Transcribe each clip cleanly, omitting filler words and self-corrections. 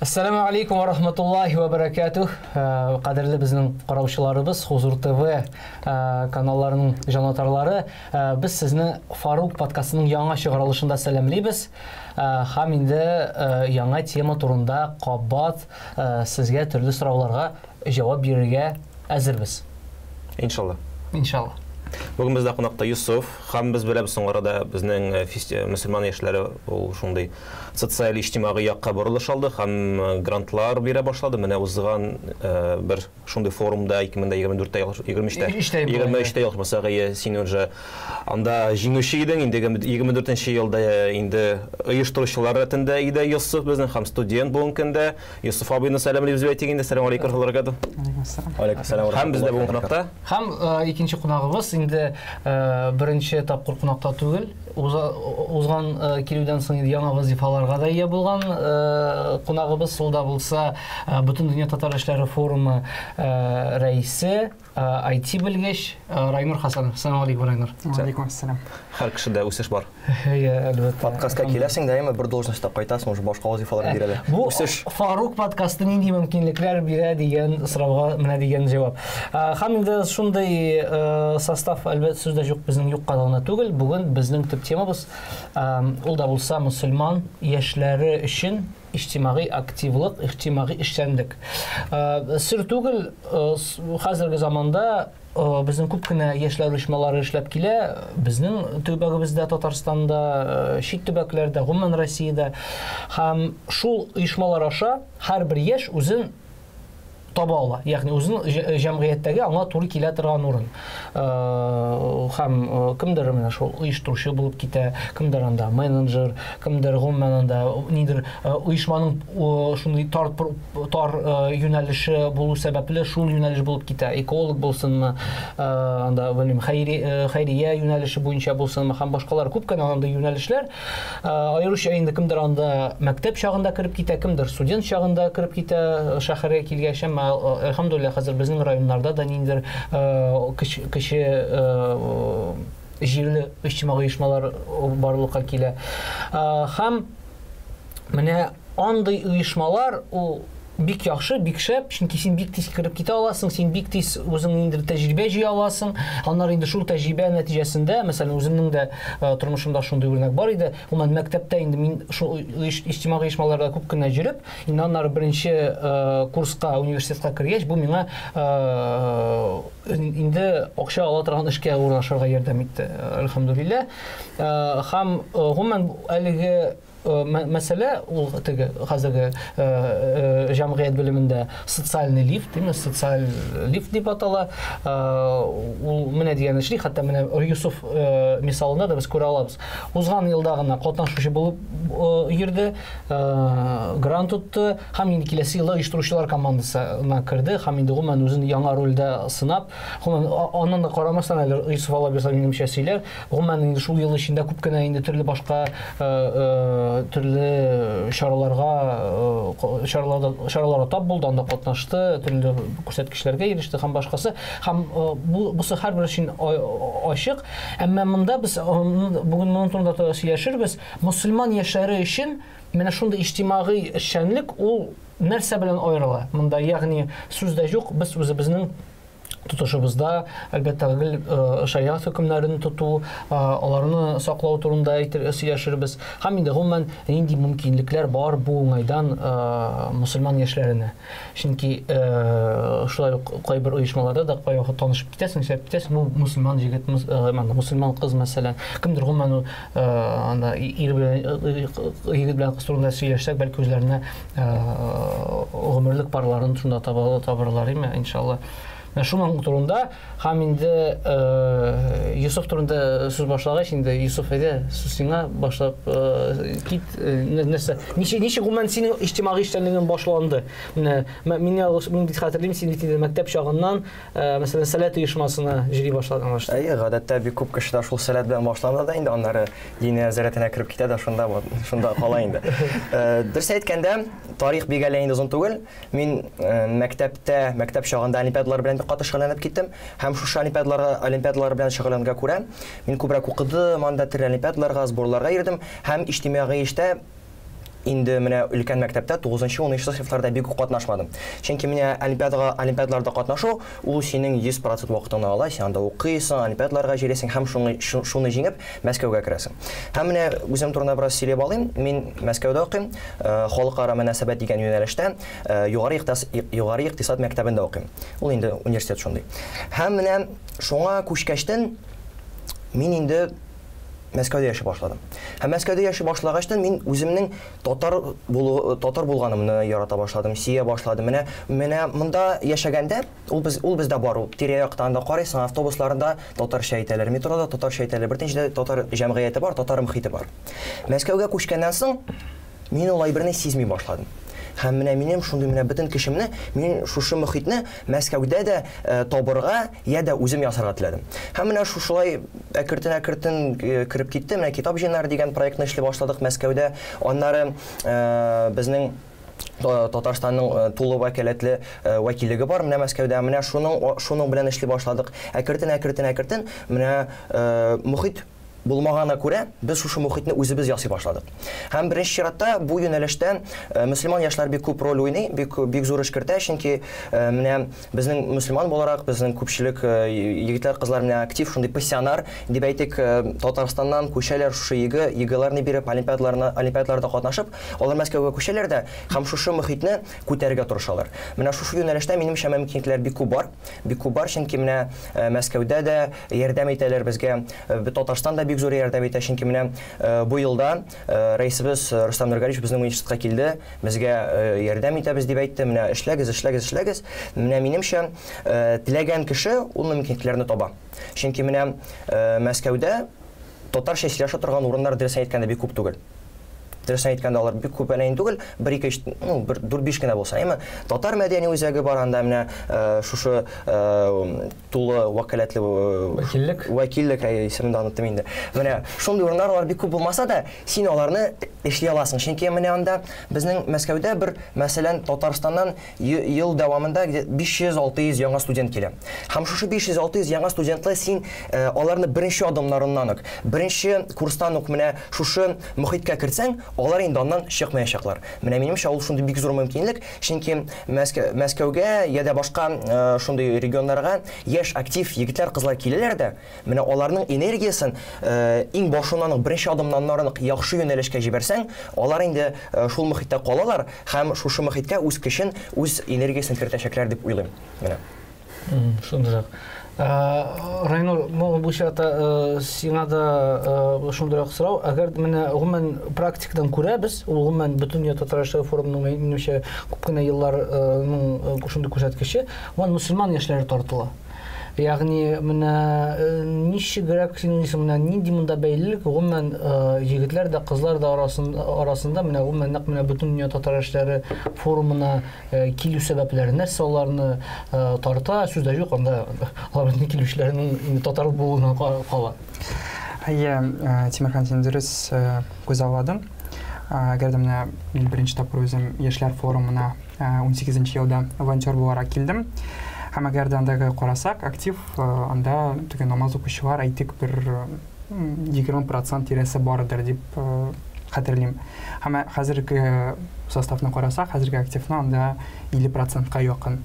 Ассаламу алейкум ва рахматуллахи ва баракатух. Кадерле безнең караучыларыбыз, Хузур ТВ каналларының җанатарлары, без сезне Фарук подкастының яңа чыгарылышында сәламлибез. Һәм инде яңа тема турында кабат сезгә төрле сорауларга җавап бирергә әзербез. Иншалла. Иншалла. Бүген бездә кунакта Юсуф, һәм без беләбез соңрада безнең мөселман яшьләре ул шундый социаль иҗтимагый якка борылыш алды һәм грантлар бирә башлады. Менә узган бер шундый форумда 2023-тә ялгышмасагы син уже анда җиңүче идең. Инде 24нче елда инде оештыручылар рәтендә иде Юсуф безнең һәм студент бүген көндә. Юсуф абыйны сәламлыйбыз бит әйтегәндә. Ассаламу алейкум һәм һәм бездә бүген кунакта һәм икенче кунагыбыз инде беренче тапкыр кунакта түгел. Узган килүдән соң яңа вазифаларга да ия булган кунагыбыз сулда булса Бөтен дөнья татар эшләре форумы рәисе IT белгеч Райнур Хасанов. Ассаламу алейкум, Райнур. Алейкум ассалам. Һәр кешедә үсеш бар. Әлбәттә. Подкастка киләсең дә, бер должностьта кайтасың, уже башка вазифалар бирәләр. Бу Фарук подкасты нинди мөмкинлекләр бирә дигән сорауга менә дигән җавап. Һәм инде шундый состав әлбәттә сүздә юк, безнең юкка гына түгел. Бүген безнең төп темабыз ул да булса мөселман яшьләре өчен иҗтимагый активлык, иҗтимагый эшчәнлек. Сер түгел, хәзерге заманда безнең күп кенә яшьләр оешмалары эшләп килә. Безнең төбәгебездә, Татарстанда, чит төбәкләрдә, гомумән Россиядә. Һәм шул оешмалар аша һәрбер яшь үзен таба ала. Ягъни үзен җәмгыятьтәге аңа туры килә торган урын. Һәм кемдер менә шул оештыручы булып китә, кемдер анда менеджер, кемдер гомумән анда нидер оешманың шундый тар юнәлеше булу сәбәпле шул юнәлеш булып китә. Эколог булсынмы, анда белмим, хәйрия юнәлеше буенча булсынмы, һәм башкалар күп кенә анда юнәлешләр. Аеруча инде кемдер анда мәктәп чагында кирип китә, кемдер студент чагында кирип китә, шәһәргә килгәч. Әлхәмдулилlah, хәзер безнең районнарда да ниндер кеше җирле иҗтимагый оешмалар барлыкка килә. Һәм менә андый оешмалар ул бик яхшы, бик шәп, чөнки син бик тиз кирип китә аласың, син бик тиз үзең ниндер тәҗрибә җыя аласың. Аннары инде шул тәҗрибә нәтиҗәсендә, мәсәлән, үземнең дә тормышымда шундый үрнәк бар иде. Гомумән мәктәптә инде мин шул иҗтимагый оешмаларда күп кенә җөреп, инде аннары беренче курска, университетка кергәч, бу миңа инде акча ала торган эшкә урнашырга ярдәм итте. Әлхәмдулилlah. Һәм гомумән әлеге мәсьәлә ул теге хәзерге җәмгыять белемендә социальный лифт, социаль лифт дип атала. Ул менә дигән эшли, хәтта менә Юсуф мисалында да без күрә алабыз. Узган елда гына катнашучы булып йөрде, грант тотты, һәм инде киләсе елда оештыручылар командасына керде, һәм инде гомумән үзен яңа рольдә сынап, аннан да карамастан әле Юсуф алабыз минемчә сөйләр, гомумән инде шул ел эчендә күп кенә инде төрле башка төрле чараларга тап булды, анда катнашты, төрле күрсәткечләргә иреште һәм башкасы. Һәм бусы һәрбер өчен ачык. Әмма монда без бүген моның турында сөйләшербез. Мөселман яшьләре өчен менә шундый иҗтимагый эшчәнлек ул нәрсә белән аерыла? Монда ягъни сүз дә юк, без үзебезнең тотышыбызда әлбәттә шариат хөкемнәрен тоту, аларны саклау турында сөйләшербез. Һәм инде гомумән нинди мөмкинлекләр бар бу уңайдан мөселман яшьләренә. Чөнки шулай ук кайбер оешмаларда да кайвакы танышып китәсең, бу мөселман җегет, мөселман кыз мәсәлән, кемдер гомумән анда егет белән кыз турында сөйләшсәк, бәлки үзләренә гомерлек парларын шунда табарлар, иншалла. Шуның турында һәм инде Юсуф турында сүз башлагач, инде Юсуф әйдә, сүз сиңа башлап кит. Нәрсә? Ничек гомумән синең иҗтимагый эшчәнлегең башланды? Мин бит хәтерлим, син бит мәктәп чагыннан, мәсәлән, сәләт оешмасына җыри башлаган. Гадәттә бик күп кешеләр шул сәләт белән башланды да, инде аннары дини зәратына кирип китә дә, шунда кала инде. Дөрес әйткәндә, тарих бик әле инде озын түгел. Мин мәктәп чагында олимпиадалар белән катнашканланып киттем. Һәм шушы олимпиадалар белән шөгыльләнергә күрә, мин күбрәк укыдым, анда төрле олимпиадаларга, сборларга йөрдем. Һәм иҗтимагый эштә инде менә өлкән мәктәптә 9-10 сыйныфларда бик катнашмадым. Чөнки менә олимпиадаларда катнашу ул синең 100% вакытыңны ала, син анда укыйсың, олимпиадаларга җиресең һәм шуны җиңеп Мәскәүгә керәсең. Һәм менә үзем турында бераз сөйләп алыйм. Мин Мәскәүдә укыйм, халыкара мөнәсәбәт дигән юнәлештә, югары икътисад мәктәбендә укыйм. Ул инде университет шундый. Һәм менә шуңа күчкәчтән мин инде Мәскәүдә яши башладым. Һәм Мәскәүдә яши башлагачтан мин үземнең татар булганымны ярата башладым, сия башладым. Менә монда яшәгәндә ул бездә бар. Тирә-яктан да карыйсың, автобусларында татарча әйтәләр, метрода татарча әйтәләр. Бертенчедә татар җәмгыяте бар, татар мөхите бар. Мәскәүгә күчкәннән соң мин ул әйберне сизми башладым. Һәм менә минем шундый менә бөтен кешемне, мин шушы мөхитне Мәскәүдә дә табырга, яда үзем ясарга теләдем. Һәм менә шулай әкертен кирип китте. Менә китап җыйнары дигән проектны эшли башладык Мәскәүдә. Аннары безнең Татарстанның тулы вәкаләтле вәкиллеге бар менә Мәскәүдә. Менә шуның белән эшли башладык. Әкертен менә мөхит булмагана күрә без шушы мөхитне үзебез ясый башладык. Һәм беренче чиратта бу юнәлештә мөселман яшьләр бик күп роль уйный, бик зур эш кертә, чөнки менә безнең мөселман буларак безнең күпчелек егетләр, кызлар менә актив, шундый пассионар дип әйтик, Татарстаннан күчәләр, шушы егыларны биреп олимпиадаларда катнашып, алар Мәскәүгә күчәләр дә һәм шушы мөхитне күтәрергә тырышалар. Менә шушы юнәлештә минемчә мөмкинлекләр бик күп бар, чөнки менә Мәскәүдә дә ярдәм итәләр безгә, Татарстанда бик зур ярдәм итә, чөнки менә бу елда рәисебез Рустам Нургалиевич безнең университетка килде, безгә ярдәм итәбез дип әйтте. Менә эшләгез. Менә минемчә теләгән кеше ул мөмкинлекләрне таба. Чөнки менә Мәскәүдә татарча сөйләшә торган урыннар дөрес әйткәндә бик күп түгел. Дөрес әйткәндә алар бик күп әләйин түгел, 1-2, 4-5 кенә булса, әйме татар мәдәни үзәге бар анда менә шушы тулы вәкаләтле вәкиллек исемен оныттым инде. Менә шундый урыннар бик күп булмаса да, син аларны эшли аласың. Чөнки менә анда безнең Мәскәүдә бер, мәсәлән, Татарстаннан ел дәвамында 500-600 яңа студент килә. Һәм шушы 500-600 яңа студентлар син аларны беренче адымнарыннан ук, беренче курстан ук менә шушы мөхиткә кертсәң, алар инде аннан чыкмаячаклар. Менә минемчә ул шундый бик зур мөмкинлек, чөнки Мәскәүгә яда башка шундый регионнарга яшь актив егетләр, кызлар киләләр дә, менә аларның энергиясын иң башыннан беренче адымнан яхшы юнәлешкә җибәрсәң, алар инде шул мөхиттә калалар һәм шушы мөхиткә үз көчен, үз энергиясын кертәчәкләр дип уйлыйм. Менә. Шундый. Райнур, бу чиратта сиңа да шундыйрак сорау. Әгәр менә гомумән практикадан күрәбез, ул гомумән бөтен татарча форумның минемчә күп кенә елларның шундый күрсәткече, мөселман яшьләре тартыла. Ягъни менә ничегрәк менә нинди монда бәйлелек гомумән егетләр дә, кызлар да арасында менә гомумән нәкъ менә бөтен татар яшьләре форумына килү сәбәпләре нәрсә аларны тарта, сүздә юк, анда аларның килүчеләренең татар булуына кала. Тимерхан, син дөрес күз алдың. Әгәр дә менә мин беренче тапкыр үзем яшьләр форумына 18нче елда волонтер буларак килдем. Һәм әгәр дә андагы карасак, актив анда түгел намаз укучылар әйтик бер 20% тирәсе бардыр дип хәтерлим. Һәм хәзерге составны карасак, хәзерге активны анда 50%-ка якын.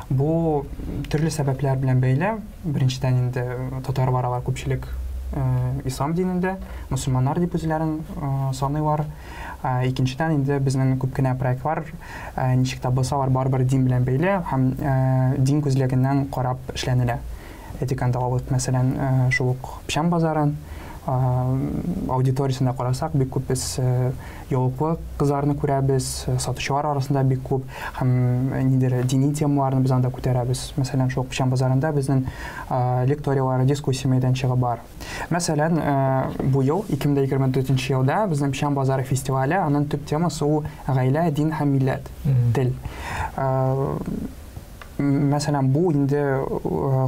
Бу төрле сәбәпләр белән бәйле. Беренчедән инде татар баралар күпчелек ислам динендә, мөселманнар дип үзләрен саныйлар. Икенчедән инде безнең күп кенә проектлар ничек тә булсалар барбер дин белән бәйле һәм дин күзлегеннән карап эшләнелә. Этиканда алып, мәсәлән, шул ук Пишан базарын аудиториясында карасак, бик күп без ялыклы кызларны күрәбез, сатучылар арасында бик күп һәм нидер дини темаларны без анда күтәрәбез. Мәсәлән, шул Пишан базарында безнең лекториялар, дискуссия мәйданчыгы бар. Мәсәлән, бу ел 2024 елда безнең Пишан базары фестивале, аның төп темасы ул гаилә, дин һәм милләт, тел. Мәсәлән, бу инде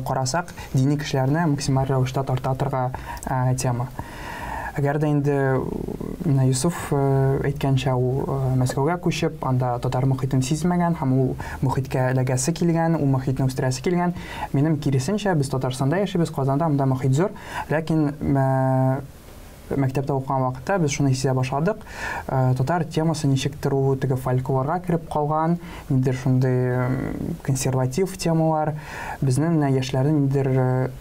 карасак, дини кешеләрне максималь рәвештә тарта тема. Әгәр дә инде Юсуф әйткәнчә ул Мәскәүгә күчеп, анда татар мөхитен сизмәгән һәм ул мөхиткә эләгәсе килгән, ул мөхитне үстерәсе килгән. Минем киресенчә, без Татарстанда яшибез, Казанда, монда мөхит зур, ләкин мәктәптә укыган вакытта без шуны хисия башладык. Татар темасы ничектер ул теге фольклорга кирип калган, ниндидер шундый консерватив темалар, безнең яшьләрнең ниндидер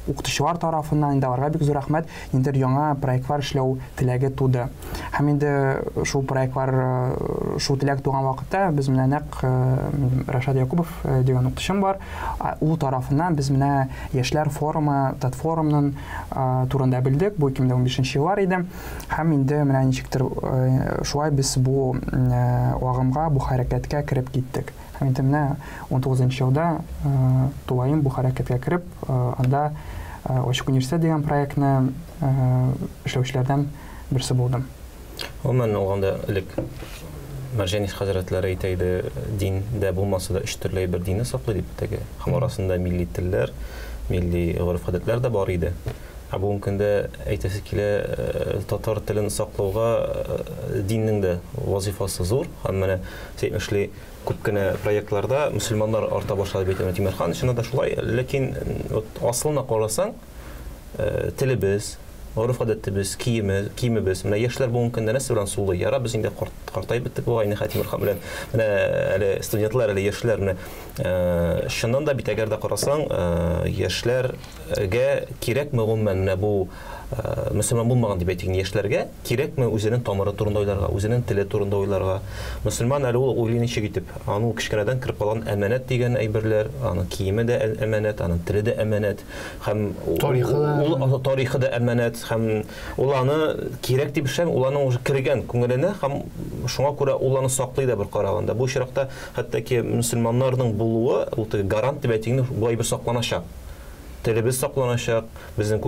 укытучылар тарафыннан инде аларга бик зур рәхмәт, ниндидер яңа проектлар эшләү теләге туды. Һәм инде шул проектлар, шул теләк туган вакытта без менә нәкъ Рашад Якубов дигән укытучым бар, ул тарафыннан без менә яшьләр форумы, тат форумның турында белдек, бу 2015 еллар иде. Һәм инде менә ничектер шулай без бу агымга, бу хәрәкәткә кирип киттек. Һәм инде менә 19 елда тулайым бу хәрәкәткә кирип, анда Ачык университет дигән проектны эшләүчеләрдән берсе булдым. Мен алганда элек Марҗанис хәзрәтләре әйтә иде, диндә булмаса да 3 төрле бер динне саклый дип теге. Һәм арасында милли телләр, милли гореф-гадәтләр дә бар иде. Бүгенге көндә әйтәсе килә, татар телен саклауга диннең дә вазифасы зур. Һәм менә эшли күп кенә проектларда мөселманнар арта башлады бит Тимерхан, шуны да шулай. Ләкин асылына карасаң, телебез, гореф-гадәтебез, киемебез, менә яшьләр бүгенге көндә нәрсә белән сулый. Яра без инде картайып биттек бу айны Тимерхан белән. Менә әле студентлар, әле яшьләр менә шуннан да бит әгәр дә карасаң, яшьләргә кирәкме гомумән менә бу мөселман булмаган дип әйтик, яшьләргә кирәкме үзенең тамыры турында уйларга, үзенең теле турында уйларга. Мөселман әле ул уйлый ничек итеп, аның кичкенәдән кирип калган әманәт дигән әйберләр, аның киеме дә әманәт, аның теле дә әманәт, һәм тарихы да әманәт, һәм ул аны кирәк дип эшләм, ул аның уже кергән күңеленә, һәм шуңа күрә ул аны саклый да бер караганда. Бу чиракта хәтта мөселманнарның булуы, ул гарант дип әйтик, булай бер сакланачак. Телебез сакланачак, безнең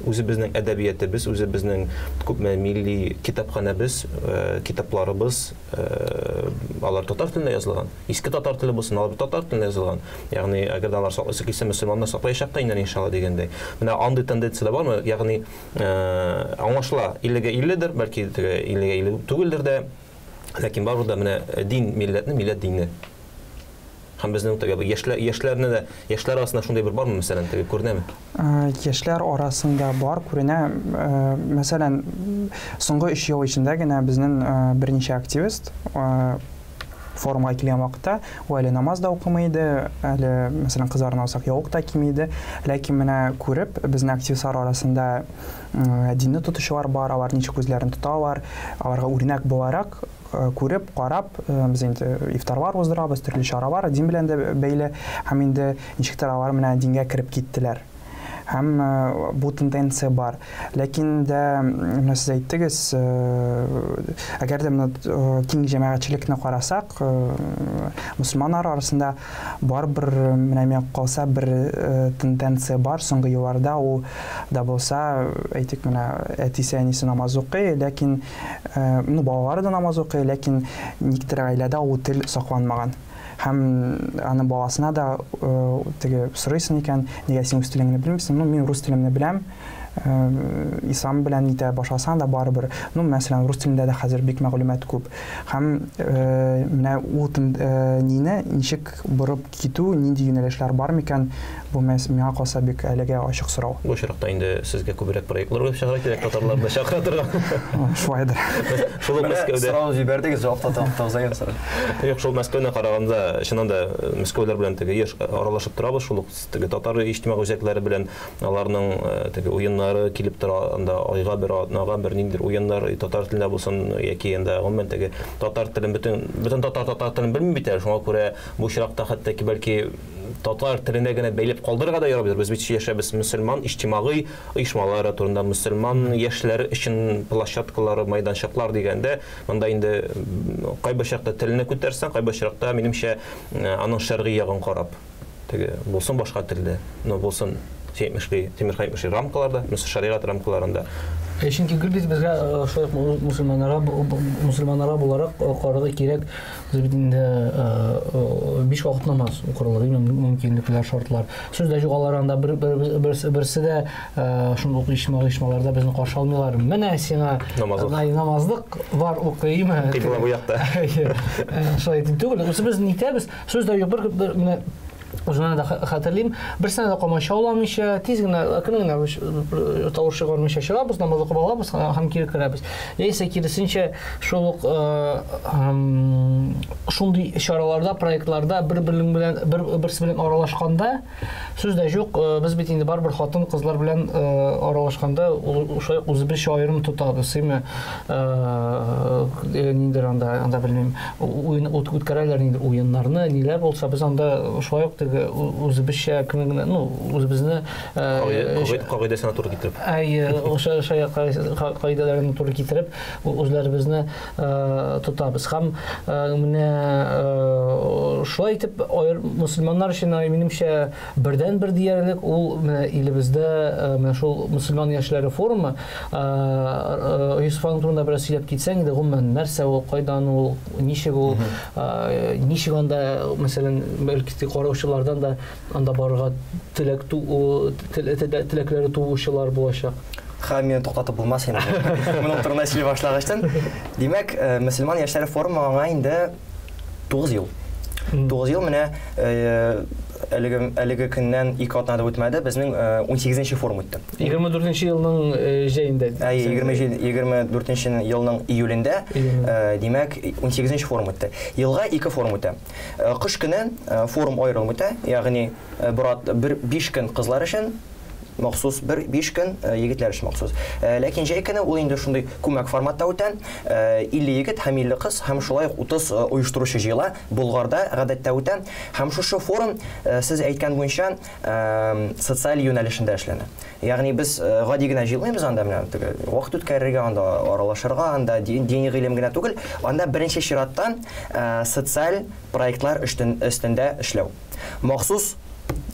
үзебезнең әдәбиятыбыз, үзебезнең күпме милли китапханабыз, китапларыбыз, алар татар телендә язылган. Иске татар теле булсын, алар татар телендә язылган. Ягъни әгәр алар саклыйсы килсә, мөселманнар саклаячак та инде иншалла дигәндәй. Менә андый тенденция бармы? Ягъни аңлашыла, 50-50дер, бәлки 50-50 түгелдер дә, ләкин барыбер да менә дин милләтне, милләт динне. Һәм безнең тәгә яшьләрне дә, яшьләр арасында шундый бер бармы мәсәлән, тәгә күренәме? Яшьләр арасында бар, күренә. Мәсәлән, соңгы 3 ел эчендә генә безнең берничә активист форумга килгән вакытта, ул әле намаз да укымый иде, әле мәсәлән кызларны алсак яук та кими иде, ләкин менә күреп, безнең активистлар арасында динне тотучылар бар, алар ничек үзләрен тоталар, аларга үрнәк буларак күреп, карап, без инде ифтарлар уздырабыз, төрле чаралар дин белән дә бәйле, һәм инде ничектер алар менә дингә кирип киттеләр. Һәм бу тенденция бар. Ләкин дә менә сез әйттегез, әгәр дә менә киң җәмәгатьчелекне карасак, мөселманнар арасында барбер менә миңа калса бер тенденция бар соңгы елларда, ул да булса, әйтик менә әтисе әнисе намаз укый, ләкин балалары да намаз укый, ләкин никтер гаиләдә ул тел сакланмаган. Һәм аны баласына да теге сорыйсын икән, нигә син үз телеңне белмисең? Мин рус телемне беләм. Ислам белән итә башласаң да барыбер. Мәсәлән, рус телендә дә хәзер бик мәгълүмат күп. Һәм менә ул нине ничек бурып китү, нинди юнәлешләр бар микән? Бу миңа калса бик әлегә ачык сорау. Бу чиракта инде сезгә күбрәк проектлар булып чыгара кирәк, татарларны чакыра торган. Шулайдыр. Шул Мәскәүдә сорау җибәрдегез, җавап тазаган сорау. Юк, шул Мәскәүне караганда, шуннан да Мәскәүләр белән теге еш аралашып торабыз, шул теге татар иҗтимагый үзәкләре белән аларның теге уеннары килеп тора, анда айга бер атнага бер ниндидер уеннар татар телендә булсын, яки инде гомумән теге татар телен бөтен татар телен белми бит, шуңа күрә бу чиракта хәтта ки бәлки татар теленә генә бәйләп калдырырга да ярабыз. Без бит яшәбез мөселман иҗтимагый оешмалары турында, мөселман яшьләр өчен площадкалары, майданчыклар дигәндә, монда инде кайбер чакта теленә күтәрсәң, кайбер чакта минемчә аның шәргый ягын карап, теге булсын башка телдә, булсын Тимерхан әйтмешли рамкаларда, шариғат рамкаларында. Чөнки гүрбез безгә шулай мөселманнара буларак карарга кирәк, без бит инде 5 вакыт намаз укырылыр, мөмкинлекләр, шартлар. Сүз дә югаларында берсе дә шундый оешмаларда безне каршы алмыйлар. Менә сиңа намазлык бар, укыймы? Кыйбла бу якта. Шулай түгел, без нитәбез, сүз дә юк, бер менә Uzun da hatırlayayım. Bir sene de komaşa olamışa, tizgine, kınına tavırşı görmüşe şırabız, namazı kıbalabız, ham kiri kırabız. Neyse kirisince şoluk şunday işaralarda, proyektlarda birisi bilen aralaşkanda söz de yok. Biz bitinde bir hatın kızlar bilen aralaşkanda şöyle uzun bir şairim tutardı. Sime nedir anda bilmem. Utkaraylar nedir oyunlarını neler olsa biz anda şöyle o'zi bir şey kınına, no o'zi bizni qoidasına to'g'ri keltirib. Ay o'sha qoidalarga to'g'ri keltirib o'zlari bizni tutamiz. Ham mana shulay aytib musulmonlar uchun menimcha birdan bir deyarlik u elimizda mana shu musulmon yoshlari forumi Yusufning turida bir so'zlab ketsang, umuman narsa u qoidani u nishig anda masalan balki qarovchilardan da anda barga tilakları tug'ishlar bo'lacak. Ha, meni to'xtatib bo'lmas endi. Buni o'tirmay сөйлей boshlag'achdan. Demak, musulmon yoshlari forumi anga endi 9 yil. 9 yil mana әлеге көннән 2 атнада үтмәде, безнең 18нче форум үтте. 24нче елның җәендә. 24нче елның июлендә, димәк 18нче форум үтте. Елга 2 форум үтә. Кыш көне форум аерылып үтә, ягъни 5 көн кызлар өчен махсус, 5 көн егетләр өчен махсус. Ләкин җәй көне ул инде шундый күмәк форматта үтә. 50 егет һәм 50 кыз һәм шулай 30 оештыручы җыела Болгарда гадәттә үтә. Һәм шушы форум сез әйткән буенча социаль юнәлешендә эшләнә. Ягъни без гади генә җыелмыйбыз анда менә вакыт үткәрергә, анда аралашырга, анда дини гыйлем генә түгел, анда беренче чиратта социаль проектлар өстендә эшләү. Махсус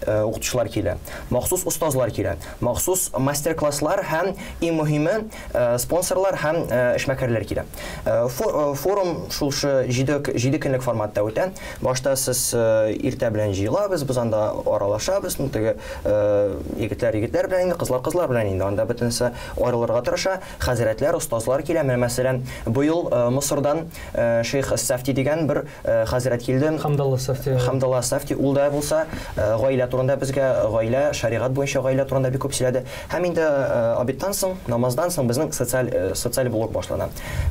укытучылар килә, махсус устазлар килә, махсус мастер-класслар һәм иң мөһиме спонсорлар һәм эшмәкәрләр килә. Форум шулшы 7 көнлек форматта үтә. Башта сез иртә белән җыелабыз, без анда аралашабыз, теге егетләр белән, кызлар белән инде анда бөтенсе аерылырга тырыша. Хәзрәтләр, устазлар килә. Мәсәлән, бу ел Мисырдан Шейх Сафти дигән бер хәзрәт килде. Хамдалла Сафти ул да булса гаилә турында безгә гаилә шариғат буенча гаилә турында бик күп сөйләде. Һәм инде обедтан соң, намаздан соң безнең социаль блок башлана.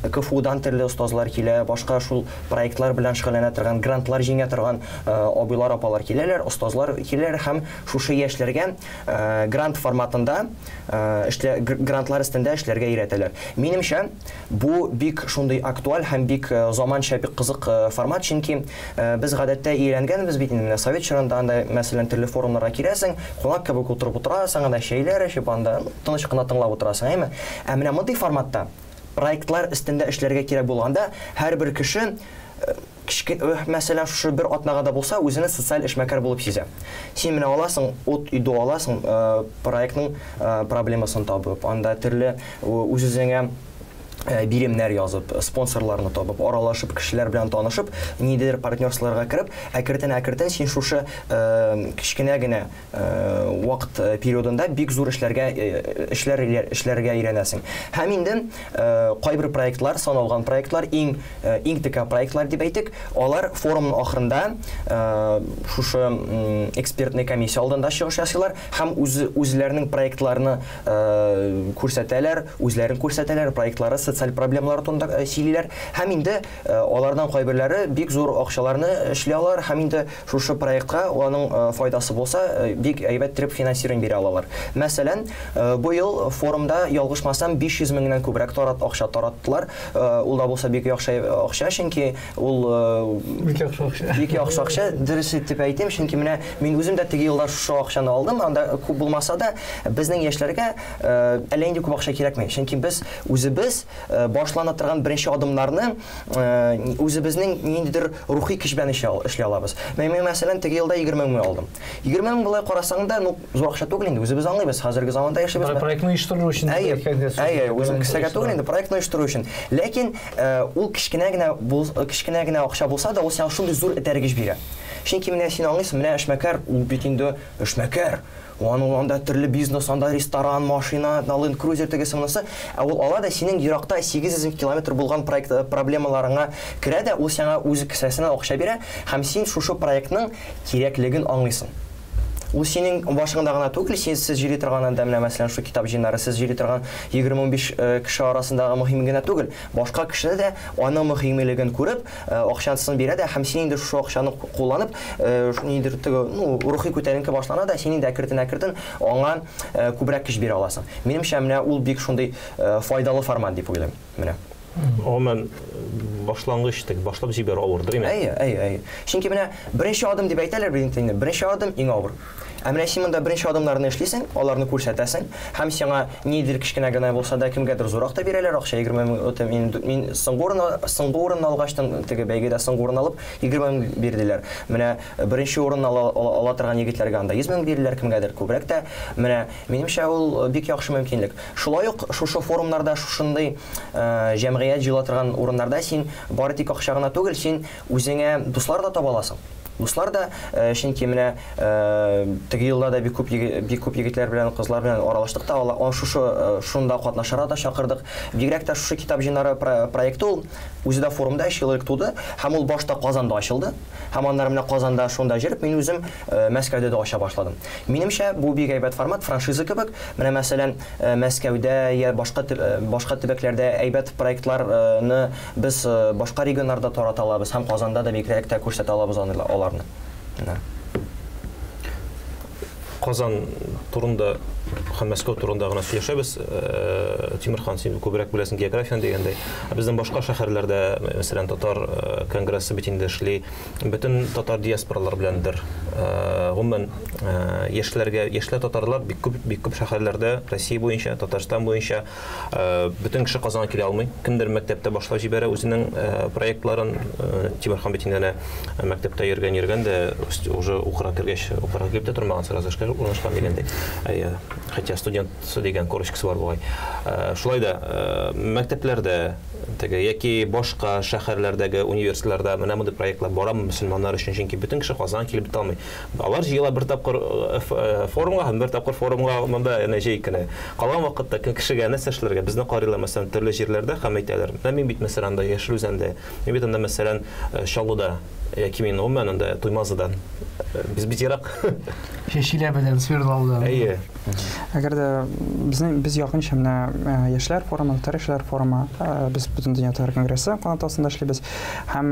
КФУдан төрле устазлар килә, башка шул проектлар белән шөгыльләнә торган, грантлар җиңә торган абыйлар, апалар киләләр, устазлар киләләр һәм шушы яшьләргә грант форматында грантлар өстендә эшләргә өйрәтәләр. Минемчә, бу бик шундый актуаль һәм бик заманча, бик кызык формат, чөнки без гадәттә өйрәнгәнбез бит инде совет чорында анда мәсәлән төрле форумнарга киләсең, кунак кебек утырып утырасың, анда шәйләр эчеп, анда тыныч кына тыңлап утырасың, әйме? Ә менә мондый форматта проектлар өстендә эшләргә кирәк булганда, һәрбер кеше мәсәлән шушы бер атнага да булса үзенә социаль эшмәкәр булып сизә. Син менә аласың, от үйдә аласың, проектның проблемасын табып, анда төрле үзеңә биремнәр язып, спонсорларны табып, аралашып, кешеләр белән танышып, нидер партнерсларга кереп, әкертен син шушы кичкенә генә вакыт периодында бик зур эшләргә өйрәнәсең. Һәм инде кайбер проектлар, саналган проектлар, иң текә проектлар дип әйтик, алар форумның ахырында шушы экспертный комиссия алдында чыгыш ясыйлар һәм үзләренең проектларны күрсәтәләр, проектлары социаль проблемалар турында сөйлиләр. Һәм инде алардан кайберләре бик зур акчаларны эшли алалар, һәм инде шушы проектка аның файдасы булса, бик әйбәт итеп финансирование бирә алалар. Мәсәлән, бу ел форумда ялгышмасам 500 меңнән күбрәк акча тараттылар. Ул да булса бик яхшы акча, чөнки ул бик яхшы акча, дөрес итеп әйтим, чөнки менә мин үзем дә теге елда шушы акчаны алдым, анда күп булмаса да безнең яшьләргә әллә инде күп акча кирәкми, чөнки без үзебез башлана торган беренче адымнарны үзебезнең ниндидер рухи көч белән эшли алабыз. Мен мәсәлән теге елда 20 мең алдым. 20 мең булай карасаң да, зур акча түгел инде, үзебез аңлыйбыз, хәзерге заманда яшибез. Проектны оештыру өчен. Үзем кесәгә түгел инде, проектны оештыру өчен. Ләкин ул кичкенә генә акча булса да, ул сиңа шундый зур этәргеч бирә. Чөнки менә син аңлыйсың, менә эшмәкәр, ул бит инде эшмәкәр. анда төрле бизнес, анда ресторан, машина, Land Cruiser тегесе монысы. Ул ала да синең еракта 800 км булган проект проблемаларыңа керә дә, ул сиңа үз кесәсенә акча бирә һәм син шушы проектның кирәклеген аңлыйсың. Ул синең башыңда гына түгел, сез җыри торган анда менә мәсәлән шу китап җыйнары, сез җыри торган 20-15 кеше арасындагы мөһим генә түгел. Башка кеше дә аның мөһимлеген күреп, акчасын бирә дә һәм син инде шу акчаны кулланып, ниндидер рухи күтәренке башлана да, син инде әкрен аңа күбрәк көч бирә аласың. Минемчә менә ул бик шундый файдалы формат дип уйлыйм. Менә. Гомумән башлангыч тик башлап җибәрү авырдыр, Әйе. Чөнки менә беренче адым дип әйтәләр бит, беренче адым иң авыр. Ә менә син монда беренче адымнарны эшлисең, аларны күрсәтәсең, һәм сиңа нидер кичкенә генә булса да кемгәдер зурак та бирәләр акча, 20 мең, мин соңгы урын алгачтан теге бәйгедә соңгы урын алып 20 мең бирделәр. Менә беренче урын ала торган егетләргә анда 100 мең бирделәр, кемгәдер күбрәк тә. Менә минемчә ул бик яхшы мөмкинлек. Шулай ук шушы форумнарда, шушындай җәмгыять җыела торган урыннарда син бары тик акча гына түгел, син үзеңә дуслар да таба аласың. Дуслар да, чөнки менә теге елда да бик күп егетләр белән, кызлар белән аралаштык та, шунда катнашырга да чакырдык. Бигрәк тә шушы китап җыйнары проекты ул үзе дә форумда 3 ел туды, һәм ул башта Казанда ачылды. Һәм аннары менә Казанда шунда җырып, мин үзем Мәскәүдә дә ача башладым. Минемчә, бу бик әйбәт формат, франшиза кебек. Менә мәсәлән, Мәскәүдә я башка төбәкләрдә әйбәт проектларны без башка регионнарда тарата алабыз, һәм Казанда да бигрәк тә күрсәтә алабыз аларны. Казан турында һәм Мәскәү турында гына сөйләшәбез. Тимерхан, син күбрәк беләсең географияны дигәндәй. Безнең башка шәһәрләрдә, мәсәлән, татар конгрессы бит инде эшли, бөтен татар диаспоралар беләндер. Гомумән яшьләр татарлар бик күп шәһәрләрдә, Россия буенча, Татарстан буенча бөтен кеше Казанга килә алмый. Кемдер мәктәптә башлап җибәрә үзенең проектларын. Тимерхан бит инде мәктәптә йөргән дә, уже укырга кергәч, укырга килеп тә тормаган, сразу эшкә урнашкан дигәндәй. Хотя студент дигән корочкасы бар бугай. Шулай да мәктәпләрдә, яки башка шәһәрләрдәге университетларда менә мондый проектлар барамы мөселманнар өчен, чөнки бөтен кеше Казанга килеп бит алмый. Алар җыела бер тапкыр форумга, һәм бер тапкыр форумга монда җәй көне. Калган вакытта кешегә нәрсә эшләргә, безне карыйлар мәсәлән төрле җирләрдә һәм әйтәләр. Мин бит мәсәлән анда Яшел Үзәндә, мин бит анда мәсәлән Чаллуда, яки мин гомумән анда Туймазыдан. Без бит ерак. Шәшиләбәдән Свердловдан. Әйе. Әгәр дә без якынча менә яшьләр форумы, татар яшьләр форумы, без бөтен дөнья татар конгрессы канатасында эшлибез. Һәм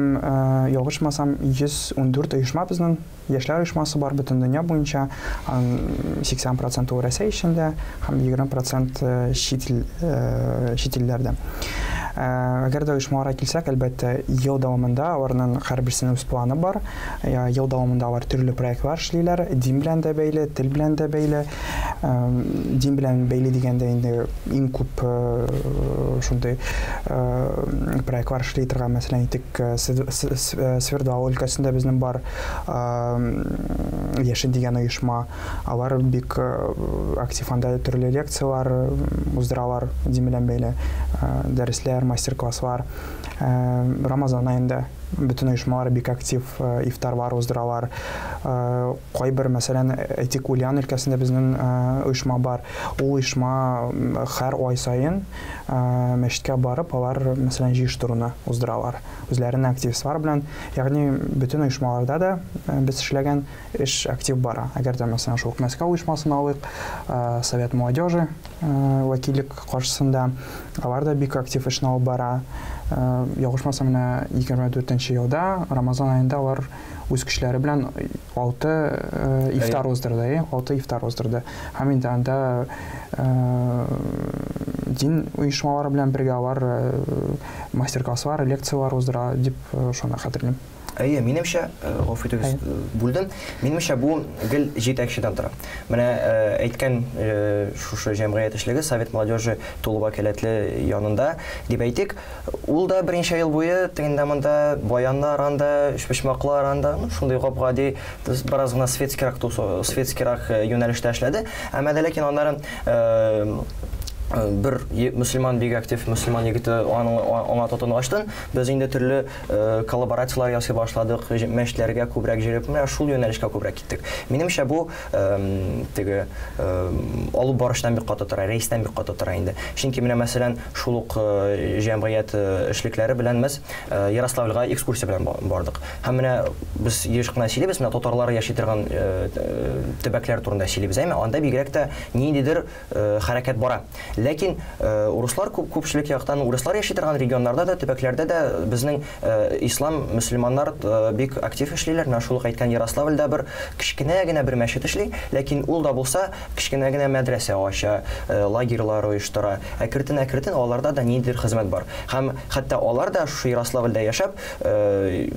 ялгышмасам 114 оешма безнең яшьләр оешмасы бар бөтен дөнья буенча. 80% ул Россия эчендә һәм 20% чит илләрдә. Әгәр дә оешмаларга килсәк, әлбәттә, ел дәвамында аларның һәрберсенең үз планы бар. Ел дәвамында алар төрле проектлар эшлиләр, дин белән дә бәйле, тел белән дә бәйле. Дин белән бәйле дигәндә инде иң күп шундый проектлар эшли торган, мәсәлән, Свердлов өлкәсендә безнең бар Яшен дигән оешма. Алар бик актив анда төрле лекциялар уздыралар дин белән бәйле, дәресләр, мастер-класслар. Рамазан аенда bütün оешмалар бик актив ифтарлар уздыралар. Кайбер, мәсәлән, Әйтик Ульян өлкәсендә безнең оешма бар. Ул оешма һәр ай саен мәчеткә барып, алар, мәсәлән, җыештыруны уздыралар. Үзләренең активистлар белән, ягъни bütün оешмаларда да без эшләгән эш актив бара. Әгәр дә, мәсәлән, шул Мәскәү оешмасын алыйк, Совет молодежи вәкиллек каршысында, алар да бик актив эшне алып бара. Ялгышмасам, менә 2024 елда Рамазан аенда алар үз көчләре белән 6 ифтар уздырды, 6 ифтар уздырды. Һәм инде анда дин оешмалары белән бергә алар мастер-класслар, лекциялар уздыра дип шуны хәтерлим. Әйе, минемчә, офитыгыз бүлдем. Минемчә бу гел җитәкчедән тора. Менә әйткән шушы җәмгыять эшлеге Совет молодежи тулы вәкаләтле янында дип әйтик, ул да беренче ел буе тегендә монда баяннар анда, эшпешмаклар анда, шундый гап-гади, бераз гына светскирак юнәлештә эшләде. Әмма ләкин аннары bir Müslüman бик актив Müslüman егете аңа тотыну аштын. Без инде төрле коллаборациялар ясый башладык, мәчетләргә күбрәк җөреп, менә шул юнәлешкә күбрәк киттек. Минемчә бу теге алып барыштан бик каты тора, рейстан бик каты тора инде. Чөнки менә мәсәлән шул ук җәмгыять эшлекләре белән без Ярославльга экскурсия белән бардык. Һәм менә без еш кына сөйлибез, менә татарлар яши торган төбәкләр турында сөйлибез, әмма анда бигрәк тә ниндидер хәрәкәт бара. Ләкин урыслар күпчелек яктан урыслар яши торган регионнарда да, төбәкләрдә дә безнең ислам мөселманнар бик актив эшлиләр. Менә шул әйткән Ярославльдә бер кичкенә генә бер мәчет эшли, ләкин ул да булса кичкенә генә мәдрәсә ача, лагерьлар оештыра. Әкертен аларда да ниндидер хезмәт бар. Һәм хәтта алар да шу Ярославльдә яшәп,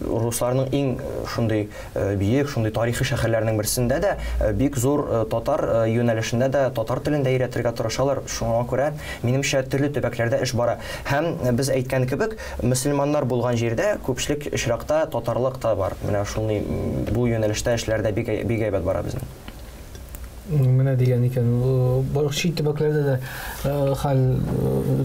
русларның иң шундый биек, шундый тарихи шәһәрләрнең берсендә дә бик зур татар юнәлешендә дә татар телендә өйрәтергә тырышалар. Шуңа күрә минемчә төрле төбәкләрдә эш бара. Һәм без әйткән кебек, мөселманнар булган җирдә күпчелек очракта татарлык та бар. Менә шуны бу юнәлештә эшләрдә бик әйбәт бара безнең. Менә дигән икән, бу шит төбәкләрдә дә хәл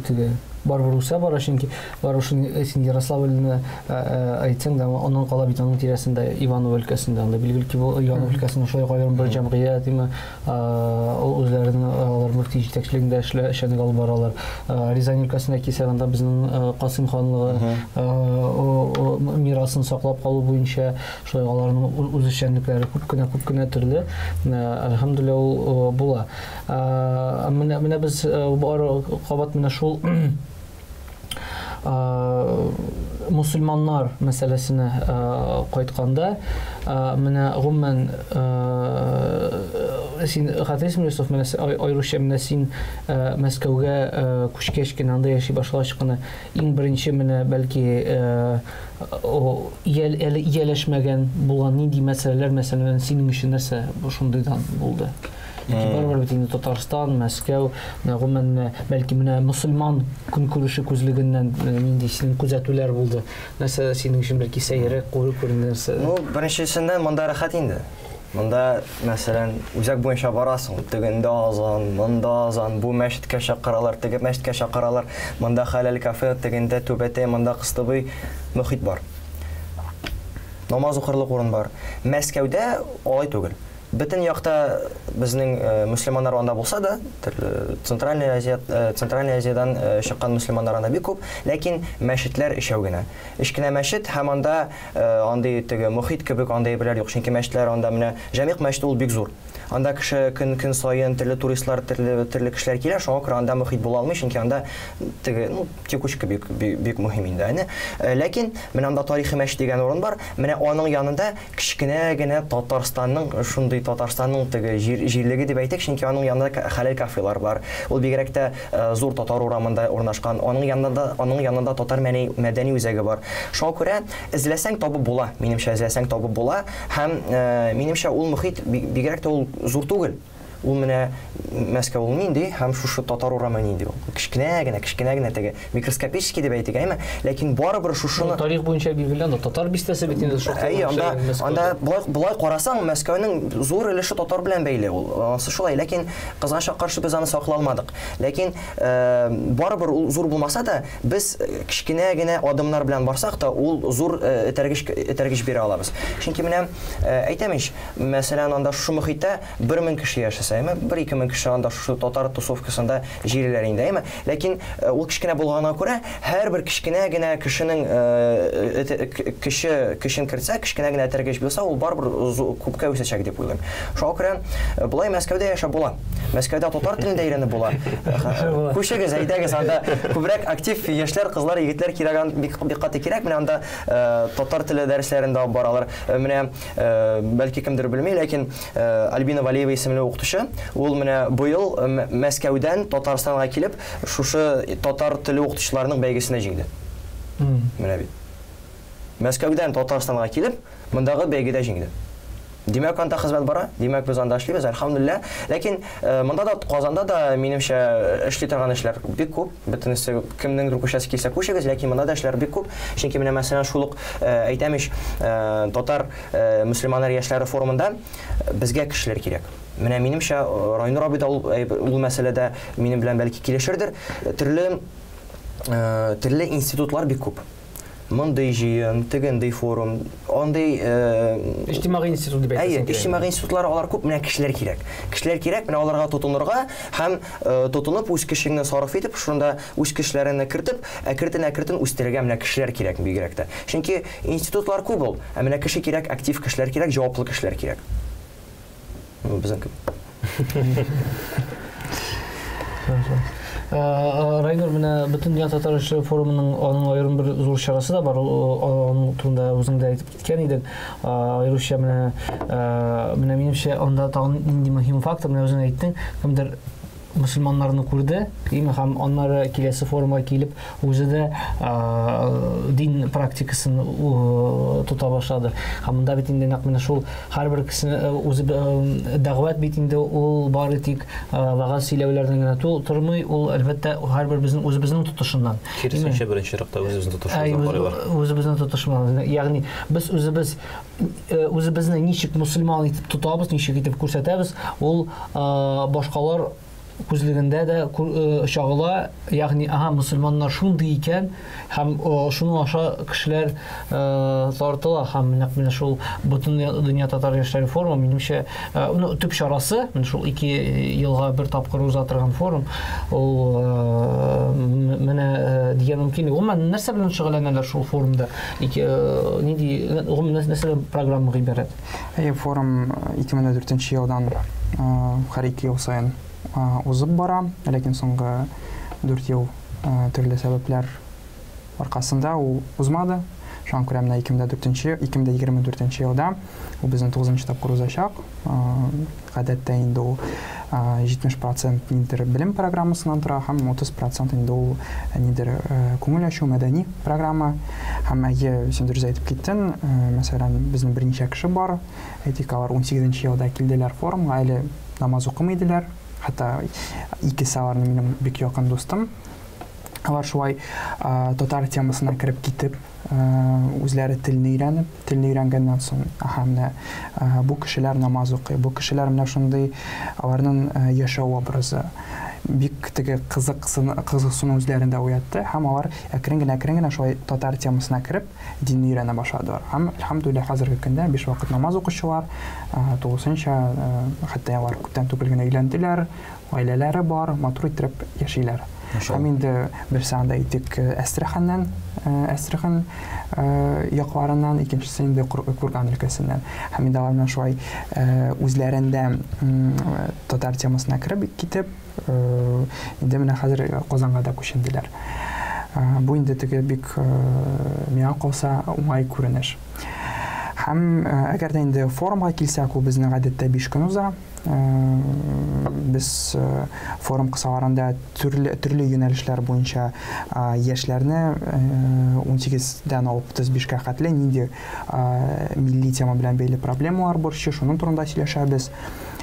теге Барбаруса бара, чөнки Барушын син Ярославльне әйтсәң дә, аның кала бит аның тирәсендә Иванов өлкәсендә, анда билгеле ки, бу Иванов өлкәсендә шулай кайган бер җәмгыять, үзләренең алар мөфти җитәкчелегендә эшләнеп алып баралар. Рязань өлкәсендә кисә анда безнең Касым ханлыгы мирасын саклап калу буенча шулай аларның үз эшчәнлекләре күп кенә төрле. Әлхәмдүлилләх ул була. Менә без кабат менә шул мусульманнар мәсьәләсенә кайтканда, менә гомумән син хәтисме Йосыф, менә аеруча менә син Мәскәүгә күчкәч кенә анда яши башлагач кына иң беренче менә бәлки ияләшмәгән булган нинди мәсьәләләр, мәсәлән, синең өчен нәрсә шундыйдан булды? Барбар бит инде Татарстан, Мәскәү, гомумән бәлки менә мөселман көнкүреше күзлегеннән нинди синең күзәтүләр булды. Нәрсә синең өчен бәлки сәйрәк күренәсе? Ну, беренчесендә монда рәхәт инде. Монда, мәсәлән, үзәк буенча барасың, тегендә азан, монда азан, бу мәчеткә чакыралар, теге мәчеткә чакыралар, монда хәләл кафе, тегендә түбәтәй, монда кыстыбый мөхит бар. Намаз укырлык урын бар. Мәскәүдә алай түгел. Бөтен якта безнең мөселманнар анда булса да, Центральная Азиядан чыккан мөселманнар анда бик күп, ләкин мәчетләр ишәү генә. Ишкенә мәчет һәм анда андый теге мөхит кебек андай берләр юк. Чөнки мәчетләр анда менә җәмигъ мәчет ул бик зур. Анда кеше көн сайын төрле туристлар, төрле кешеләр килә, шуңа күрә анда мөхит була алмый, чөнки анда теге, текучка бик мөһим инде, әне. Ләкин менә анда тарихи мәчет дигән урын бар. Менә аның янында кичкенә генә Татарстанның теге җирлеге дип әйтик, чөнки аның янында хәләл кафелар бар. Ул бигрәк тә зур татар урамында урнашкан. Аның янында татар мәдәни үзәге бар. Шуңа күрә эзләсәң табып була. Минемчә эзләсәң табып була. Һәм минемчә ул мөхит бигрәк тә ул зур түгел. Ул менә Мәскәү ул нинди, һәм шушы татар урамы нинди ул. Кичкенә генә теге микроскопический дип әйтик, әйме, ләкин барыбер шушыны тарих буенча билгеләнде, татар бистәсе бит инде шушы. Анда булай карасаң, Мәскәүнең зур өлеше татар белән бәйле ул. Анысы шулай, ләкин кызганча каршы без аны саклый алмадык. Ләкин барыбер ул зур булмаса да, без кичкенә генә адымнар белән барсак та, ул зур этәргеч бирә алабыз. Чөнки менә әйтәмеш, мәсәлән, анда шушы мөхиттә 1000 кеше яшәсә, 1-2 кеше анда шушы татар тусовкасында җирләр инде, әйме. Ләкин ул кичкенә булганга күрә, һәрбер кичкенә генә кешенең кешен кертсә, кичкенә генә этәргеч булса, ул барыбер күпкә үсәчәк дип уйлыйм. Шуңа күрә булай Мәскәүдә яшәп була. Мәскәүдә татар телендә өйрәнеп була. Күчегез, әйдәгез, анда күбрәк актив яшьләр, кызлар, егетләр кирәгән бик каты кирәк. Менә анда татар теле дәресләрендә баралар. Менә бәлки кемдер белми, ләкин Альбина Валиева исемле укытучы, ул менә быел Мәскәүдән Татарстанга килеп, шушы татар теле укытучыларының бәйгесенә җиңде. Менә бит. Мәскәүдән Татарстанга килеп, мондагы бәйгедә җиңде. Димәк, анда хезмәт бара, димәк без анда эшлибез, әлхәмдүлилlah. Ләкин монда да Казанда да минемчә эшли торган эшләр бик күп. Бөтенесе кемнеңдер күчәсе килсә күчегез, ләкин монда да эшләр бик күп. Чөнки менә мәсәлән шул ук әйтәмеш татар мөселманнар яшьләре форумында безгә кешеләр кирәк. Менә минемчә Райнур абый да ул мәсьәләдә минем белән бәлки килешердер. Төрле институтлар бик күп. Мондай җыен, тегендей форум, андай Иҗтимагый институт дип әйтәсең. Иҗтимагый институтлар алар күп, менә кешеләр кирәк. Кешеләр кирәк, менә аларга тотынырга һәм тотынып үз кешеңне сарыф итеп, шунда үз кешеләренә кертеп, әкрен үстерергә менә кешеләр кирәк бигрәк тә. Чөнки институтлар күп ул, ә менә кеше кирәк, актив кешеләр кирәк, җаваплы кешеләр кирәк. Безнең Райнур, менә бөтен дөнья татар эше форумының аның аерым бер зур чарасы да бар. Аның турында үзең дә әйтеп киткән идең. Аеруча менә минемчә анда тагын нинди мөһим фактор, менә үзең әйттең, кемдер мөселманнарны күрде, һәм аннары киләсе форумга килеп үзе дә дин практикасын тота башлады. Һәм монда бит инде нәкъ менә шул һәрбер кешене үзе дәгъват бит инде ул бары тик вагаз сөйләүләрдән генә тормый, ул әлбәттә һәрбер безнең үзебезнең тотышыннан. Киресенчә беренче ракта үзебезнең тотышыбыздан карыйлар. Үзебезнең тотышыбыздан. Ягъни без үзебезне ничек мөселман итеп тотабыз, ничек итеп күрсәтәбез, ул башкалар күзлегендә дә чагыла, ягъни мөселманнар шундый икән, һәм шуның аша кешеләр тартыла, һәм менә шул бөтен дөнья татар яшьләре форумы минемчә төп чарасы, менә шул 2 елга бер тапкыр уза торган форум, ул менә дигән мөмкин. Гомумән нәрсә белән шөгыльләнәләр шул форумда? Нинди нәрсә программа гыйбарәт? Форум 2004 елдан һәр 2 ел саен узып бара, ләкин соңгы 4 ел төрле сәбәпләр аркасында ул узмады. Шуңа күрә менә 2024 елда ул безнең 9нчы тапкыр узачак. Гадәттә инде ул 70% нидер белем программасыннан тора, һәм 30% инде ул нидер күңел ачу мәдәни программа. Һәм син дөрес әйтеп киттең, мәсәлән, безнең берничә кеше бар. Әйтик, алар 18нчы елда килделәр форумга, әле намаз укымыйдылар. Хәтта икесе аларны минем бик якын дустым. Алар шулай татар темасына кирип китеп, үзләре телне өйрәнгәннән соң, менә бу кешеләр намаз укый, бу кешеләр менә шундый аларның яшәү образы бик теге кызыксыну үзләрендә уятты, һәм алар әкрен генә шулай татар темасына кирип динне өйрәнә башладылар. Һәм әлхәмдүлилләх хәзерге көндә 5 вакыт намаз укучылар, тулысынча, хәтта алар күптән түгел генә өйләнделәр, гаиләләре бар, матур итеп яшиләр. Һәм инде берсе анда әйтик Әстраханнан, Әстрхан якларыннан, икенчесе инде Курган өлкәсеннән. Һәм инде алар шулай үзләрендә татар темасына кирип китеп, инде менә хәзер Казанга да күченделәр. Бу инде теге бик миңа калса уңай күренеш. Һәм әгәр дә инде форумга килсәк, ул безнең гадәттә 5 көн уза. Без форум кысаларында төрле юнәлешләр буенча яшьләрне 18-дән алып 35-кә хәтле нинди милли тема белән бәйле проблемалар бар, шуның турында сөйләшәбез.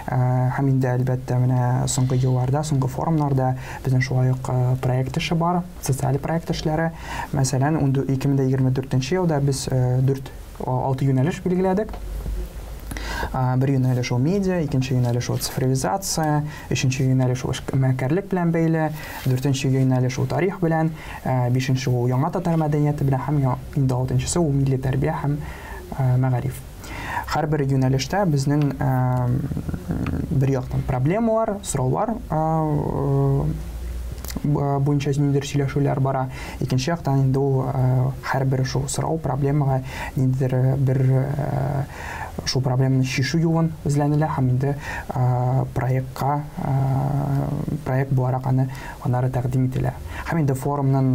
Һәм инде әлбәттә менә соңгы елларда, соңгы форумнарда безнең шулай ук проект эше бар, социаль проект эшләре. Мәсәлән, 2024 елда без 6 юнәлеш билгеләдек. Бер юнәлеш ул медиа, икенче юнәлеш ул цифровизация, өченче юнәлеш ул мәкәрлек белән бәйле, дүртенче юнәлеш ул тарих белән, бишенче ул яңа татар мәдәнияте белән, һәм инде алтынчысы ул милли тәрбия һәм мәгариф. Һәрбер юнәлештә безнең бер яктан проблемалар, сораулар буенча ниндидер сөйләшүләр бара. Икенче яктан инде ул һәрбер шул сорау проблемага ниндидер бер шул проблеманы шишу юлын эзләнелә, һәм инде проект буларак аннары тәкъдим ителә. Һәм инде форумның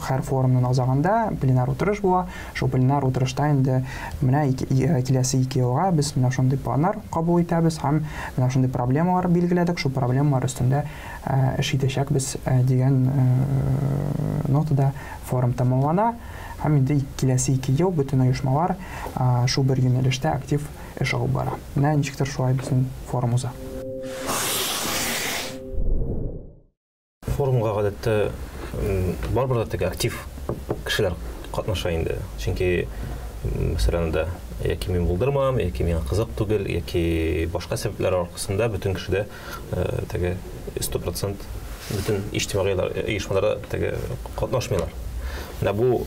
һәр форумның азагында пленар утырыш була. Шул пленар утырышта инде менә киләсе 2 елга без менә шундый планнар кабул итәбез һәм менә шундый проблемалар билгеләдек. Шул проблемалар өстендә эш итәчәкбез дигән нотада форум тәмамлана. Һәм инде киләсе 2 ел бөтен оешмалар шул бер юнәлештә актив эш алып бара. Менә ничектер шулай безнең форум уза. Форумга гадәттә бар теге актив кешеләр катнаша инде. Чөнки мәсәлән да яки мин булдырмам, яки миңа кызык түгел, яки башка сәбәпләр аркасында бөтен кешедә теге 100% бөтен иҗтимагыйлар оешмаларда теге катнашмыйлар. Менә бу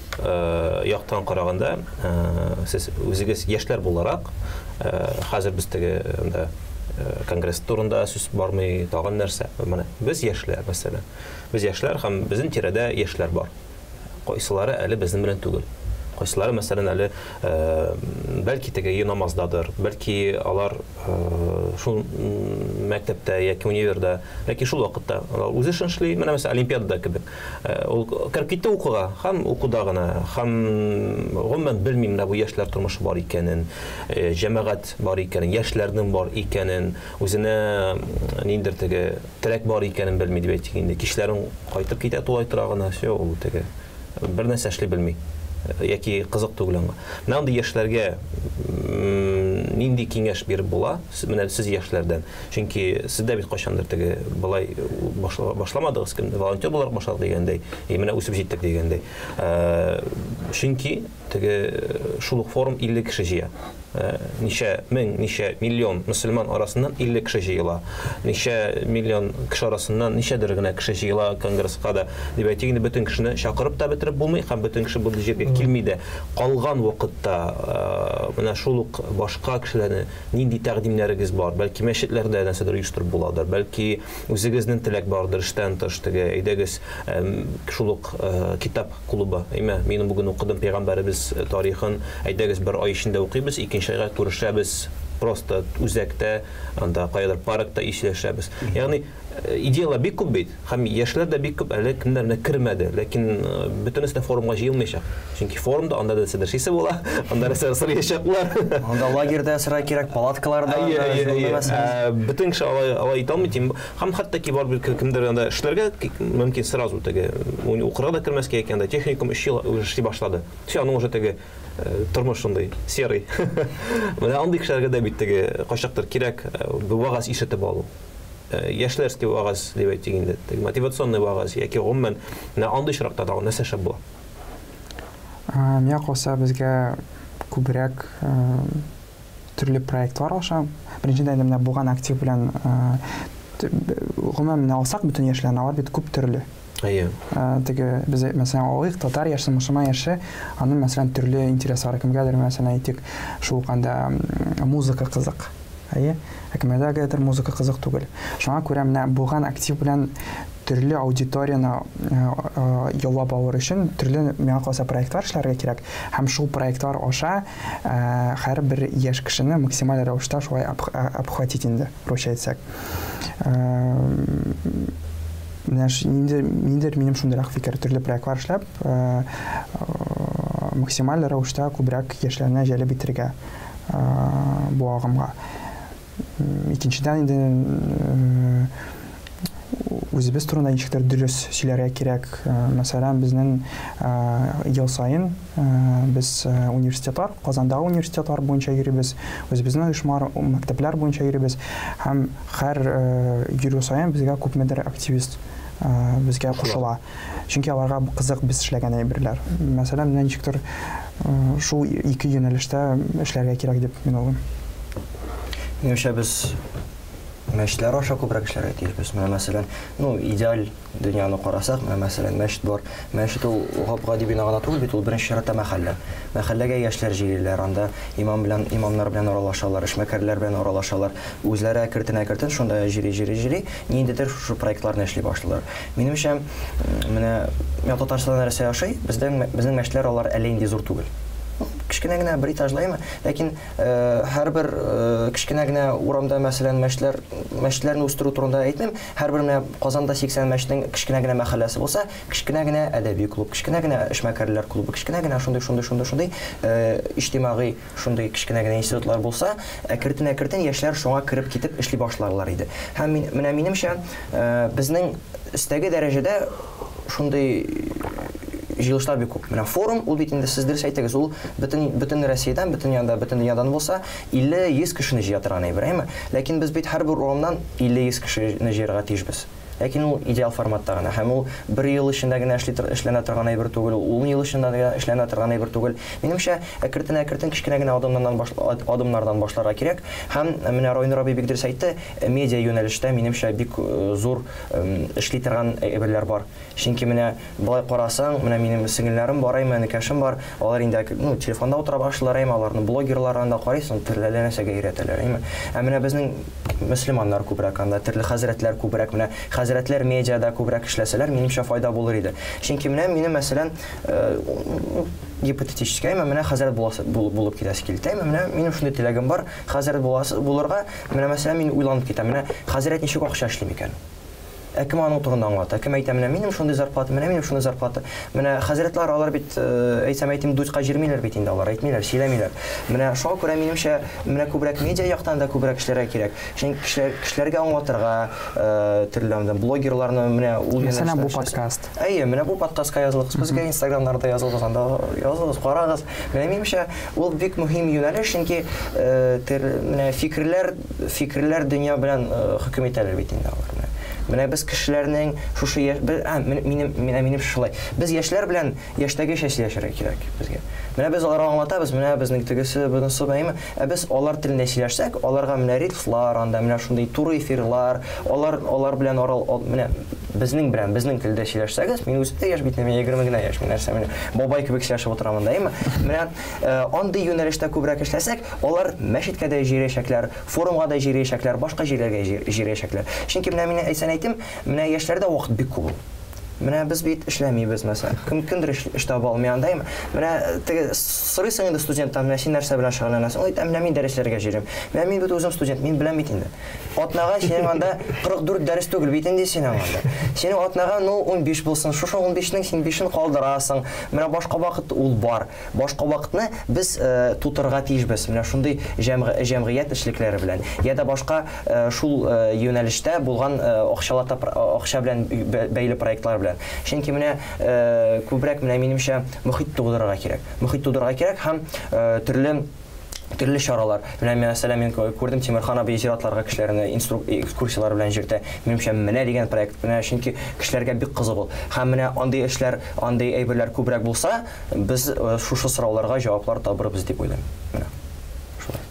яктан караганда сез үзегез яшьләр буларак хәзер без теге конгресс турында сүз бармый, тагын нәрсә. Менә без яшьләр мәсәлән. Без яшьләр һәм безнең тирәдә яшьләр бар. Кайсылары әле безнең белән түгел. Кайсылары мәсәлән әле бәлки теге намаздадыр, бәлки алар шул мәктәптә яки универда, яки шул вакытта үзе эшли, менә мәсәлән олимпиадада кебек. Ул киркитте укуга, һәм укуда гына, һәм гомумән белмим менә бу яшьләр тормышы бар икәнен, җәмәгать бар икәнен, яшьләрнең бар икәнен, үзенә ниндидер теге теләк бар икәнен белми дип әйтик инде. Кишләрен кайтып китә тулай тора гына, ул теге бер нәрсә эшли белми. Яки кызык түгел аңа. Менә андый яшьләргә нинди киңәш биреп була? Менә сез яшьләрдән. Чөнки сездә бит кайчандыр теге былай башламадыгыз, кемдә волонтер буларак башладык дигәндәй, менә үсеп җиттек дигәндәй. Чөнки теге шул форум 50 кеше җыя. Ничә мең, ничә миллион мөселман арасыннан 50 кеше җыела. Ничә миллион кеше арасыннан ничәдер генә кеше җыела конгресска да. Дип әйтик инде бөтен кешене чакырып та бетереп булмый, һәм бөтен кеше бу җиргә килми дә. Калган вакытта менә шул ук башка кешеләрне нинди тәкъдимнәрегез бар? Бәлки мәчетләрдә нәрсәдер оештырып буладыр, бәлки үзегезнең теләк бардыр эштән тыш теге әйдәгез шул ук китап клубы. Минем бүген укыдым пәйгамбәребез тарихын, әйдәгез бер ай эчендә укыйбыз, икенче айга күрешәбез, просто үзәктә, анда кайдыр паркта исләшәбез. Ягъни идеялар бик күп бит. Һәм яшьләр дә бик күп әле кемнәрне кермәде, ләкин бөтенесе форумга җыелмыйчак. Чөнки форумда анда да сәдәшисе була, анда да сыраячаклар. Анда лагерьдә сыра кирәк, палаткаларда. Бөтен кеше алай итә алмый. Һәм хәтта ки бар бер кемдер анда эшләргә мөмкин сразу теге укырга да кермәскә икән, техникум эшли башлады. Аның уже теге тормыш шундый серый. Менә андый кешеләргә дә бит теге кайчактыр кирәк бу вагаз ишетеп алу. Яшьләрский вагаз дип әйтик инде, мотивационный вагаз яки гомумән менә андый чиракта да нәрсә шәп була. Миңа калса безгә күбрәк төрле проектлар аша. Беренчедән менә булган актив белән гомумән менә алсак бөтен яшьләрне алар бит күп төрле. Теге без мәсәлән алыйк татар яше, мөселман яше, аның мәсәлән төрле интереслары кемгәдер мәсәлән әйтик шул канда музыка кызык. Кемгәдер музыка кызык түгел. Шуңа күрә менә булган актив белән төрле аудиторияны яулап алыр өчен төрле миңа калса проектлар эшләргә кирәк. Һәм шул проектлар аша һәрбер яшь кешене максималь рәвештә шулай обхватить инде, русча әйтсәк. Ниндидер минем шундыйрак фикер, төрле проектлар эшләп максималь рәвештә күбрәк яшьләрне җәлеп итәргә бу агымга. Икенчедән инде үзебез турында ничектер дөрес сөйләргә кирәк. Мәсәлән, безнең ел сайын без университетлар, Казандагы университетлар буенча йөрибез, үзебезнең оешмалар, мәктәпләр буенча йөрибез һәм һәр йөрү сайын безгә күпмедер активист безгә кушыла. Чөнки аларга кызык без эшләгән әйберләр. Мәсәлән, ничектер шул ике юнәлештә эшләргә кирәк дип мин уйлыйм. Менимчә без мәчетләр аша күбрәк эшләргә тиешбез. Мәсәлән, идеаль дөньяны карасак, мәсәлән, мәчет бар. Мәчет ул гади бина гына түгел, бит ул беренче чиратта мәхәллә. Мәхәлләгә яшьләр җыелалар, анда имамнар белән аралашалар, эшмәкәрләр белән аралашалар. Үзләре кертен шунда җыри, ниндидер шушы проектларны эшли башлыйлар. Минемчә, менә Татарстанда нәрсә яшый, безнең мәчетләр алар әле инде зур түгел. кечкенә генә бер этажлаймы, ләкин һәрбер кечкенә генә урамда мәсәлән мәчетләрне үстерү турында әйтмим, һәрбер менә Казанда 80 мәчетнең кечкенә генә мәхәлләсе булса, кечкенә генә әдәби клуб, кечкенә генә эшмәкәрләр клубы, кечкенә генә шундый иҗтимагый шундый кечкенә генә институтлар булса, әкертен яшьләр шуңа кереп китеп эшли башларлар иде. Һәм менә минемчә безнең өстәге дәрәҗәдә шундый җыелышлар бик күп. Менә форум, ул бит инде сез дөрес әйтәгез, ул бөтен Россиядән, бөтен дөньядан булса 50-100 кешене җыя торган әйбер, ләкин без бит һәрбер урамнан 50-100 кешене җыярга тиешбез. Ләкин ул идеал форматта гына. Һәм ул 1 ел эчендә генә эшләнә торган әйбер түгел, 10 ел эчендә генә эшләнә торган әйбер түгел. Минемчә, әкертен кечкенә генә адымнардан башларга кирәк. Һәм менә Райнур абый бик дөрес әйтте, медиа юнәлештә минемчә бик зур эшли торган әйберләр бар. Чөнки менә былай карасаң, менә минем сеңелләрем бар, әнекәшем бар, алар инде телефонда утыра башлар, аларны блогерлардан да карыйсың, төрле нәрсәгә өйрәтәләр. Ә менә безнең мөселманнар күбрәк анда, төрле хәзрәтләр күбрәк, менә хәзрәтләр медиада күбрәк эшләсәләр, минемчә файда булыр иде. Чөнки минем мәсәлән гипотетически, менә хәзрәт булып китәсе килде. Минем шундый теләгем бар, хәзрәт булырга, менә мәсәлән мин уйланып китәм, менә хәзрәт ничек акча эшли микән? Кем аның турында аңлата? Кем әйтә, менә минем шундый зарплата, минем шундый зарплата. Менә хәзрәтләр алар бит әйтсәм дуйка җирмиләр бит инде, алар әйтмиләр, сөйләмиләр. Менә шуңа күрә минемчә менә күбрәк медиа яктан да күбрәк эшләргә кирәк. Чөнки кешеләргә аңлатырга, төрле блогерларны менә ул Мәсәлән, бу подкаст. Менә бу подкастка язылыгыз, безгә Instagramнарда язылыгыз, анда язылыгыз, карагыз. Менә минемчә ул бик мөһим юнәлеш, чөнки менә фикерләр дөнья белән хөкем итәләр бит инде алар. Менә без кешеләрнең шушы минем шулай. Без яшьләр белән яшьтәге яшәргә кирәк безгә. Менә без аларга аңлатабыз, менә безнең тегесе бунысы бәйме. Без алар телендә сөйләшсәк, аларга менә рилслар, анда менә шундый туры эфирлар, алар белән менә безнең телдә сөйләшсәгез, мин үзем дә яшь бит, менә 20 генә яшь, нәрсә менә бабай кебек сөйләшеп утырамын да, менә андый юнәлештә күбрәк эшләсәк, алар мәчеткә дә җырешәкләр, форумга да җырешәкләр, башка җирләргә җырешәкләр. Чөнки менә мин әйтим, менә яшьләрдә вакыт бик күп. Менә без бит эшләмибез мәсәлән. Кемдер эш таба алмаганда, менә теге сорыйсың инде студенттан, менә син нәрсә белән шөгыльләнәсең? Ой, менә мин дәресләргә җирем. Менә мин бит үзем студент, мин беләм бит инде. Атнага синең анда 44 дәрес түгел бит инде синең анда. Синең атнага 15 булсын, шушы 15нең син 5-ен калдырасың. Менә башка вакыт ул бар. Башка вакытны без тутырга тиешбез. Менә шундый җәмгыять эшлекләре белән. Я да башка шул юнәлештә булган акча белән бәйле проектлар белән. Чөнки менә күбрәк менә минемчә мөхит тудырырга кирәк. Мөхит тудырырга кирәк һәм төрле чаралар. Менә мәсәлән мин күрдем Тимерхан абый җиратларга кешеләрне экскурсиялар белән җиртә. Минемчә менә дигән проект. Менә чөнки кешеләргә бик кызык ул. Һәм менә андый эшләр, андый әйберләр күбрәк булса, без шушы сорауларга җаваплар табырбыз дип уйлыйм. Менә.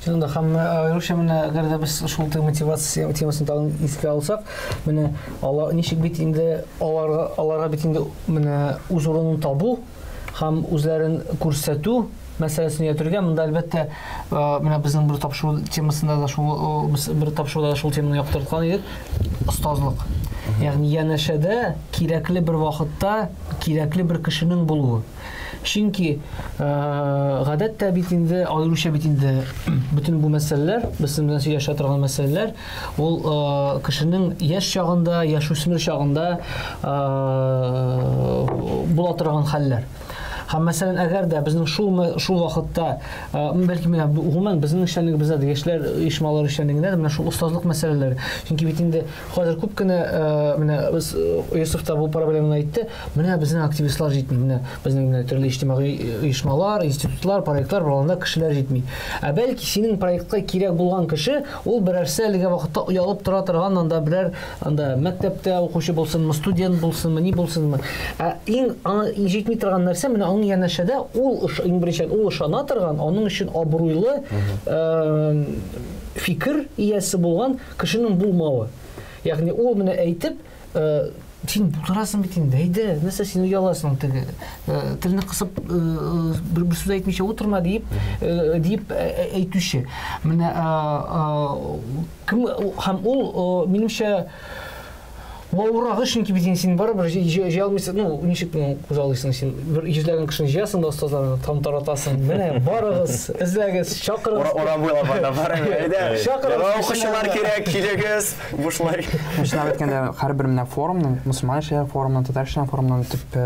Шунда һәм аеруча менә гәрдә без шул мотивация темасын тагын искә алсак, менә алар ничек бит инде аларга бит инде менә үз урынын табу һәм үзләрен күрсәтү мәсьәләсен ятырга, монда әлбәттә менә безнең бер тапшыру темасында да шул бер тапшыруда шул теманы яктырткан идек, остазлык. Ягъни янәшәдә кирәкле бер вакытта кирәкле бер кешенең булуы. Чөнки гадәттә бит инде аеруча бит инде бөтен бу мәсьәләләр, безнең белән сөйләшә торган мәсьәләләр, ул кешенең яшь чагында, яшүсмер чагында була торган хәлләр. Һәм мәсәлән, әгәр дә безнең шул вакытта, бәлки менә гомумән безнең эшләнегебездә дә яшьләр оешмалары эшләнегендә менә шул остазлык мәсьәләләре. Чөнки бит инде хәзер күп кенә менә без Йосиф та бу проблеманы әйтте, менә безнең активистлар җитми, менә безнең төрле иҗтимагый оешмалар, институтлар, проектлар булганда кешеләр җитми. Бәлки синең проектка кирәк булган кеше, ул берәрсә әлегә вакытта уялып тора торган, анда берәр мәктәптә укучы булсынмы, студент булсынмы, ни булсынмы. Иң җитми торган нәрсә менә янәшәдә ул ышана торган, аның өчен абруйлы фикер иясе булган кешенең булмавы. Ягъни ул менә әйтеп, син булдырасың бит инде, әйдә, нәрсә син уяласың, теге телне кысып бер сүз әйтмичә утырма дип әйтүче. Менә һәм ул минемчә Ваурагы чөнки бит син барыбер җыя алмыйсың, ну ничек күзаллыйсың син бер йөзләгән кешене җыясың да остазларны там таратасың. Менә барыгыз, эзләгез, чакырыгыз. Урам буйлап барып әйдә. Чакырыгыз. Укучылар кирәк, килегез, бушлар. Шуңа әйткәндә һәрбер менә форумның, мусульман шәһәр форумның, татарстан форумның төп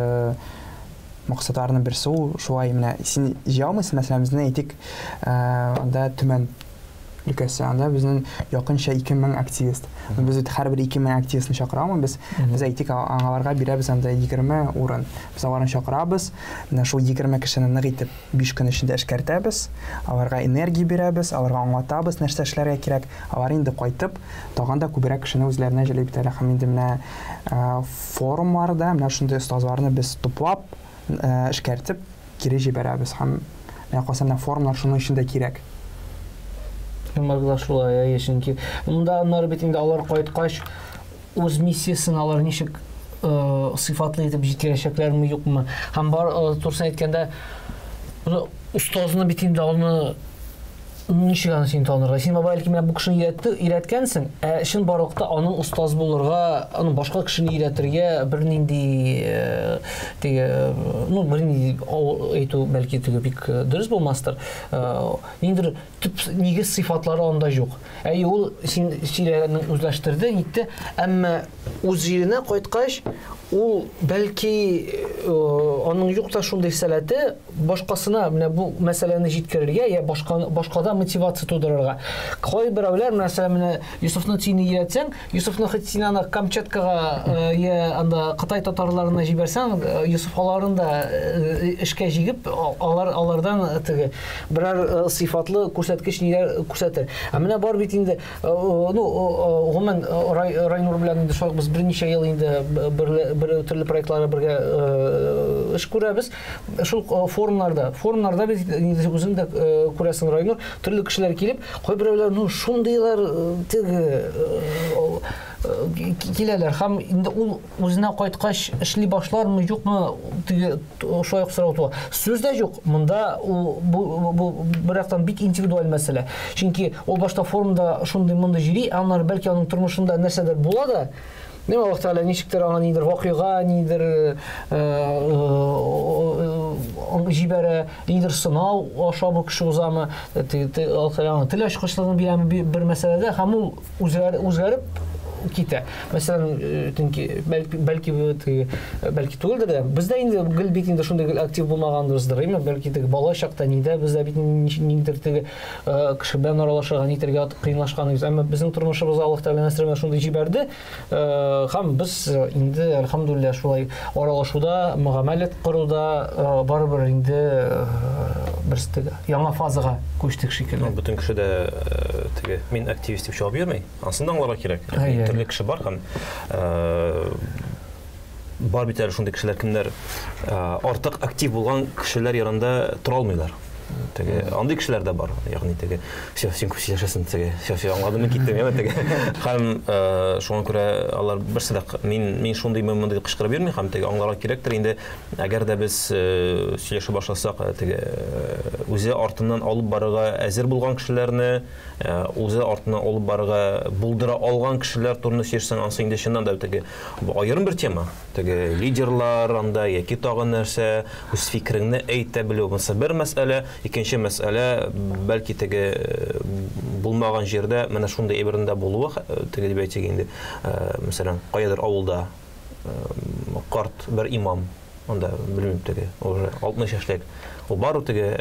максатларының берсе ул шулай менә син җыя алмыйсың, мәсәлән безне әйтик, анда Төмән өлкәсе, анда безнең якынча 2000 активист. Без һәрбер 2000 активистны чакырамыз, без әйтик аларга бирәбез анда 20 урын. Без аларны чакырабыз, менә шул 20 кешене нык итеп 5 көн эчендә эшкәртәбез, аларга энергия бирәбез, аларга аңлатабыз, нәрсә эшләргә кирәк. Алар инде кайтып, тагын да күбрәк кешене үзләренә җәлеп итәләр. Һәм инде менә форумнарда менә шундый остазларны без туплап, эшкәртеп, кире җибәрәбез. Һәм менә касаннан форумнар шуның өчен дә кирәк. Магда шулай яшенки. Монда аннары бит инде алар кайткач үз миссиясын алар ничек сыйфатлы итеп җиткерәчәкләрме юкмы? Һәм бар турысын әйткәндә устазны бит инде аны ничек аны син танырга? Син бәлки менә бу кешене өйрәткәнсең, шин барлыкта аның устаз булырга, аның башка кешене өйрәтергә бернинди ну бернинди әйтү бәлки теге бик дөрес булмастыр. Ниндер төп нигез сыйфатлары анда юк. Ул син сөйләгәнне үзләштерде, итте, әмма үз җиренә кайткач ул бәлки аның юкта шундый сәләте башкасына менә бу мәсьәләне җиткерергә я башкада мотивация тудырырга. Кай берәүләр мәсәлән менә Юсуфны син өйрәтсәң, Юсуфны хоть син аны Камчаткага я анда Кытай татарларына җибәрсәң, Юсуф аларын да эшкә җигеп, алардан теге берәр сыйфатлы күрсәткеч ниләр күрсәтер. Ә менә бар бит инде ну гомумән Райнур белән инде шул без берничә ел инде бер төрле проектларга бергә эш күрәбез. Шул форумнарда без үзең дә күрәсең Райнур, төрле кешеләр килеп, кай берәүләр ну шундыйлар теге киләләр һәм инде ул үзенә кайткач эшли башлармы юкмы теге шулай сорау туа. Сүз дә юк. Монда бу берактан бик индивидуаль мәсьәлә. Чөнки ул башта форумда шундый монда җири, аннары бәлки аның тормышында нәрсәдер була да Нема вакытта әле ничектер аңа нидер вакыйга, нидер җибәрә, нидер сынау аша бу кеше узамы, тел ачкычлыгын бирәме бер мәсьәләдә һәм ул үзгәреп китә. Мәсәлән, бәлки түгелдер дә. Бездә инде гел бит инде шундый актив булмагандыр, именно бәлки теге бала чакта нидә бездә бит ниндер теге кеше белән аралашырга нитәргә кыйнашканыбыз. Әмма безнең тормышыбыз Аллаһ Тәгалә нәрсәләрне шундый җибәрде. Һәм без инде әлхәмдүлилләh шулай аралашуда, мөгамәләт коруда барыбер инде без теге яңа фазага күчтек шикелле. Бөтен кеше дә теге мин активист дип җавап бирмәй. Ансында аңларга кирәк. Төрле кеше бар һәм бар бит әле шундый кешеләр кемнәр артык актив булган кешеләр янында тора алмыйлар. Теге андый кешеләр дә бар. Ягъни теге син күп сөйләшәсең теге. Аңладым киттем яме теге. Һәм шуңа күрә алар берсе дә мин шундый мондай кычкырып йөрми һәм теге аңларга кирәктер инде. Әгәр дә без сөйләшә башласак теге үзе артыннан алып барырга әзер булган кешеләрне, үзе артыннан алып барырга булдыра алган кешеләр турында сөйләсәң, ансы инде чыннан да теге аерым бер тема. Теге лидерлар анда яки тагын нәрсә, үз фикереңне әйтә белү булса бер мәсьәлә. Икенче мәсьәлә бәлки теге булмаган җирдә менә шундый әйберендә булуы теге дип әйтсәк инде мәсәлән каядыр авылда карт бер имам анда белмим теге уже 60 яшьлек ул бар теге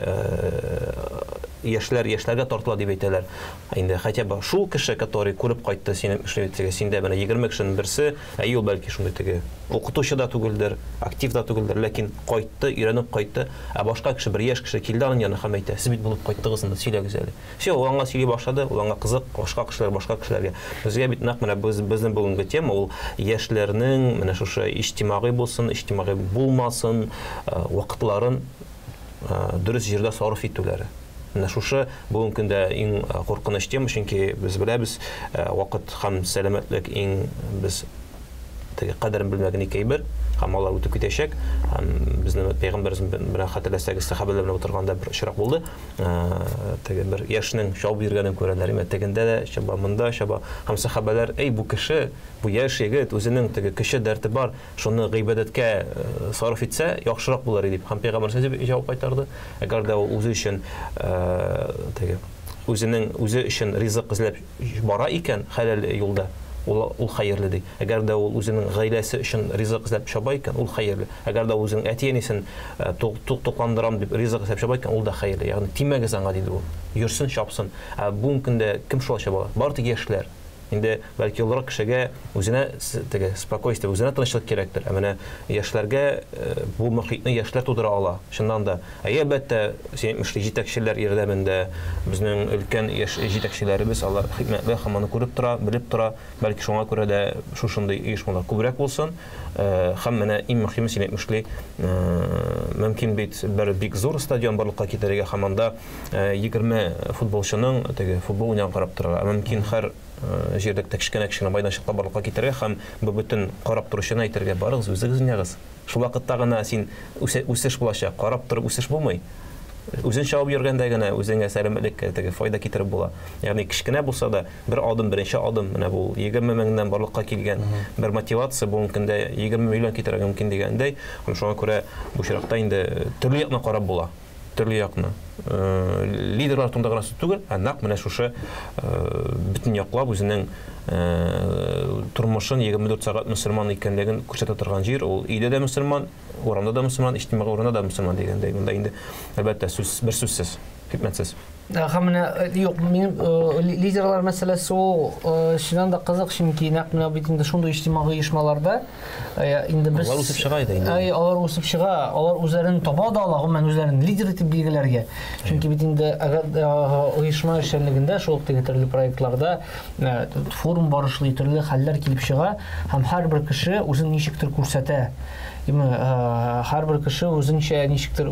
яшьләргә тартыла дип әйтәләр. Инде хотя бы шул кеше, который күреп кайтты синең эшләве синдә менә 20 кешенең берсе, ул бәлки шундый теге укытучы да түгелдер, актив да түгелдер, ләкин кайтты, өйрәнеп кайтты. Ә башка кеше бер яшь кеше килде аның янына һәм әйтә: "Сез бит булып кайттыгыз, инде сөйләгез әле." Все, ул аңа сөйли башлады, ул аңа кызык, башка кешеләргә. Безгә бит нәкъ менә безнең бүгенге тема ул яшьләрнең менә шушы иҗтимагый булсын, иҗтимагый булмасын, вакытларын дөрес җирдә сарыф итүләре. Менә шушы бүгенге көндә иң куркыныч тема, чөнки без беләбез, вакыт һәм сәламәтлек иң без теге кадерен белмәгән ике әйбер. һәм алар үтеп китәчәк. Һәм безнең пәйгамбәрбез белән хәтерләсәгез, сахабалар белән утырганда бер очрак булды. Теге бер яшьнең шау биргәнен күрәләр. Тегендә дә шаба, монда шаба. Һәм сахабалар, эй, бу кеше, бу яшь егет үзенең теге кеше дәрте бар, шуны гыйбадәткә сарыф итсә, яхшырак булыр дип. Һәм пәйгамбәр җавап кайтарды. Әгәр дә ул үзе өчен теге үзе өчен ризык эзләп бара икән, хәләл юлда, ул хәерле ди. Әгәр дә ул үзенең гаиләсе өчен ризык эзләп чаба икән, ул хәерле. Әгәр дә үзенең әти-әнисен тукландырам дип ризык эзләп чаба икән, ул да хәерле. Ягъни тимәгез аңа диде ул. Йөрсен, чапсын. Бу көндә кем шулай чаба? Бар тик яшьләр. Инде бәлки олырак кешегә үзенә теге спокойствие, үзенә тынычлык кирәктер. Менә яшьләргә бу мөхитне яшьләр тудыра ала. Шуннан да, әлбәттә, син мөшли җитәкчеләр ярдәмендә безнең өлкән яшь җитәкчеләребез, алар хикмәтле һәм аны күреп тора, белеп тора. Бәлки шуңа күрә дә шушындый оешмалар күбрәк булсын. Һәм менә иң мөһиме син мөшли мөмкин бит бер бик зур стадион барлыкка китәргә һәм анда 20 футболчының теге футбол уйнап карап торырга. Мөмкин һәр җирдә кечкенә майданчыкта барлыкка китәргә һәм бу бөтен карап торучыны әйтергә барыгыз, үзегез уйнагыз. Шул вакытта гына син үсеш булачак, карап торып үсеш булмый. Үзен чабып йөргәндә генә үзеңә сәламәтлеккә теге файда китереп була. Ягъни кечкенә булса да бер адым, беренче адым, менә бу 20 меңнән барлыкка килгән бер мотивация бу көндә 20 миллион китерергә мөмкин дигәндәй. Шуңа күрә бу чиракта инде төрле якны карап була. Төрле якны. Лидерлар турында гына түгел, нәкъ менә шушы бөтен яклап үзенең тормышын 24 сәгать мөселман икәнлеген күрсәтә торган җир, ул өйдә дә мөселман, урамда да мөселман, иҗтимагый урында да мөселман дигәндәй. Монда инде әлбәттә бер сүзсез, хикмәтсез. Һәм менә юк, минем лидерлар мәсьәләсе ул шуннан да кызык, чөнки нәкъ менә бит инде шундый иҗтимагый оешмаларда инде без алар үсеп чыга иде инде. Алар үсеп чыга, алар үзләрен таба да ала, гомумән үзләрен лидер итеп билгеләргә. Чөнки бит инде оешма эшчәнлегендә шул теге төрле проектларда форум барышлый, төрле хәлләр килеп чыга һәм һәрбер кеше үзен ничектер күрсәтә. Һәрбер кеше үзенчә ничектер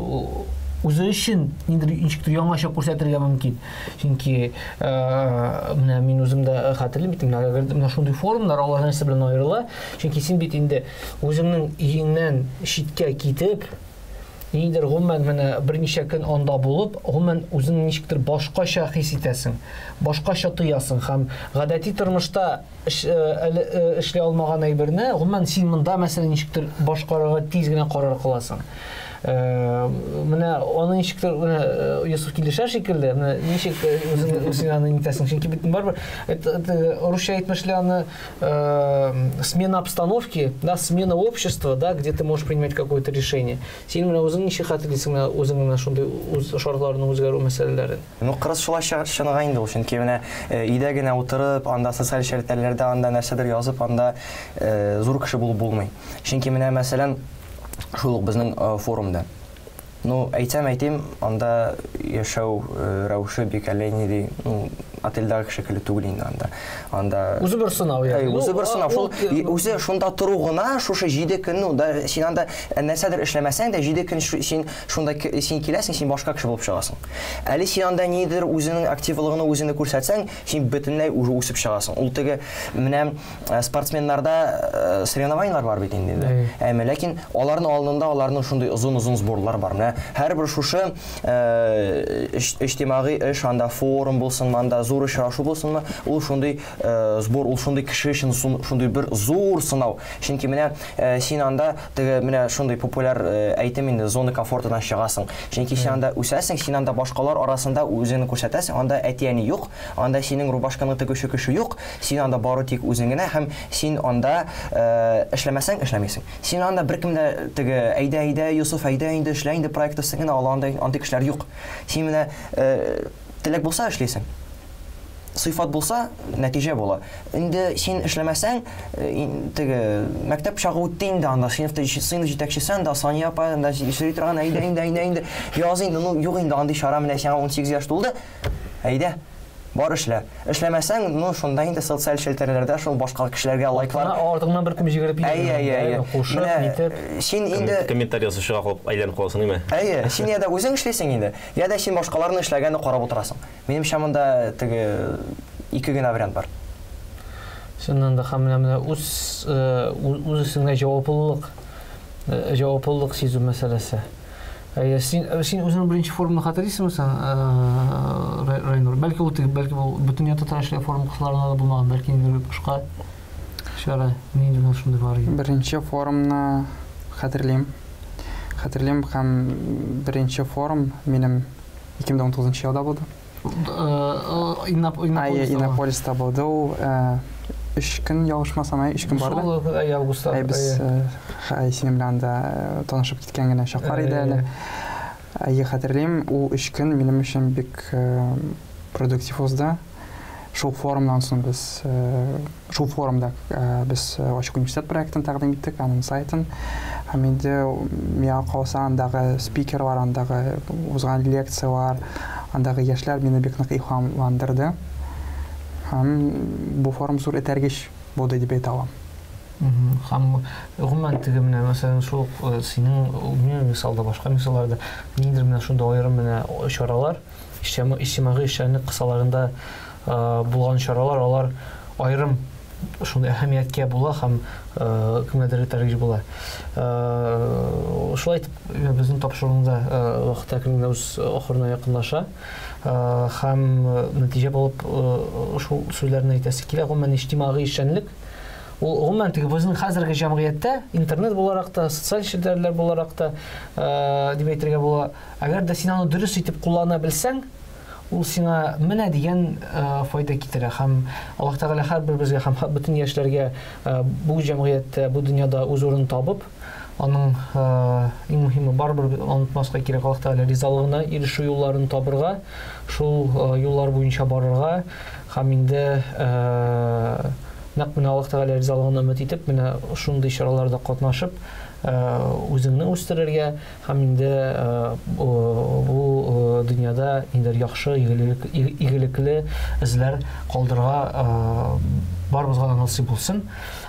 үзе өчен ничектер яңаша күрсәтергә мөмкин. Чөнки менә мин үзем дә хәтерлим бит, менә шундый форумнар алар нәрсә белән аерыла. Чөнки син бит инде үзеңнең өеңнән читкә китеп, нидер гомумән менә берничә көн анда булып, гомумән үзең ничектер башкача хис итәсең, башкача тоясың һәм гадәти тормышта эшли алмаган әйберне гомумән син монда мәсәлән ничектер башкарырга тиз генә карар кыласың. Менә аны ничектер Йосыф килешә шикелле, менә ничек үзең аны нитәсең, чөнки бит барбыр русча әйтмешле аны смена обстановки, да, смена общества, да, где ты можешь принимать какое-то решение. Син менә үзең ничек хәтерлисең үзең менә шундый шартларның үзгәрү мәсьәләләрен? Кырыс шулай чыныга инде ул, чөнки менә өйдә генә утырып, анда социаль шәртләрдә анда нәрсәдер язып, анда зур кеше булып булмый. Чөнки менә мәсәлән шул безнең форумда. Әйтим, анда яшәү рәвеше бик әллә ди, отельдәге шикелле түгел инде анда. Үзе бер сынау яки. Үзе бер сынау. Үзе шунда тору гына, шушы 7 көн, да син анда нәрсәдер эшләмәсәң дә 7 көн син шунда син киләсең, син башка кеше булып чыгасың. Әле син анда нидер үзенең активлыгын үзеңне күрсәтсәң, син бөтенләй уже үсеп чыгасың. Ул теге менә спортсменнарда соревнованиялар бар бит инде. Ләкин аларның алдында аларның шундый озын сборлар бар. Менә һәрбер шушы иҗтимагый эш, анда форум булсын, анда зур очрашу булсынмы, ул шундый сбор, ул шундый кеше өчен шундый бер зур сынау. Чөнки менә син анда теге менә шундый популяр әйтем инде зона комфортынан чыгасың. Чөнки син анда үсәсең, син анда башкалар арасында үзеңне күрсәтәсең, анда әти-әни юк, анда синең рубашканы тегүче кеше юк, син анда бары тик үзең генә һәм син анда эшләмәсәң эшләмисең. Син анда беркем дә теге әйдә Йосыф әйдә инде эшлә инде проектысын генә анда кешеләр юк. Син менә теләк булса эшлисең. Сыйфат булса, нәтиҗә була. Инде син эшләмәсәң, теге мәктәп чагы үтте инде анда, сыйныфта сыйныф җитәкчесен дә Сания апа да эшли торган әйдә яз инде, юк инде андый шара менә сиңа 18 яшь тулды. Әйдә, бар эшлә. Эшләмәсәң, шунда инде социаль шелтерләрдә шул башка кешеләргә лайклар. Артыңнан бер кем җигереп йөргән. Син инде комментарий язышыга калып әйләнеп каласың, ниме? Син яда үзең эшлисең инде. Яда син башкаларны эшләгәнне карап утырасың. Минемчә монда теге ике генә вариант бар. Шуннан да һәм менә үз өстенә җаваплылык жауаплылык сезу мәсьәләсе. Син үзең беренче форумны хатırlыйсыңмы Райнур? Бәлки ул бөтен татар эшләр форум кысаларында да булмаган, бәлки инде башка шара нинди шундай бар иде. Беренче форумны хатırlыйм һәм беренче форум минем 2019 елда булды. Иннополиста булды. 3 көн ялгышмасам, 3 көн барды. Шул августта. Без синең белән дә танышып киткән генә чаклар иде әле. Хатırlыйм, ул 3 көн минем өчен бик продуктив узды. Шул форумнан соң без шул форумда без Ачык университет проектын тәкъдим иттек, аның сайтын. Һәм инде миңа калса андагы спикерлар, андагы узган лекциялар, андагы яшьләр мине бик нык илһамландырды. Һәм бу форум зур этәргеч булды дип әйтә алам. Һәм гомумән теге менә мәсәлән шул синең мисалда башка мисалларда ниндидер менә шунда аерым менә чаралар, иҗтимагый эшчәнлек кысаларында булган чаралар, алар аерым шундай әһәмияткә була һәм кемнедер этәргеч була. Шулай итеп безнең тапшыруында вакыт әкрен үз ахырына якынлаша. Һәм нәтиҗә булып шул сүзләрне әйтәсе килә. Гомумән иҗтимагый эшчәнлек ул гомумән теге безнең хәзерге җәмгыятьтә интернет буларак та, социаль челтәрләр буларак та дип әйтергә була. Әгәр дә син аны дөрес итеп куллана белсәң, ул сиңа менә дигән файда китерә. Һәм Аллаһ Тәгалә һәрбер безгә һәм бөтен яшьләргә бу җәмгыятьтә, бу дөньяда үз урынын табып, аның иң мөһиме барбер онытмаска кирәк, Аллаһ Тәгалә ризалыгына ирешү юлларын табырга, шул юллар буенча барырга һәм инде нәкъ менә Аллаһ Тәгалә ризалыгына өмет итеп, менә шундый чараларда катнашып, үзеңне үстерергә һәм инде бу дөньяда инде яхшы, игелекле эзләр калдырырга барыбызга да насыйп булсын.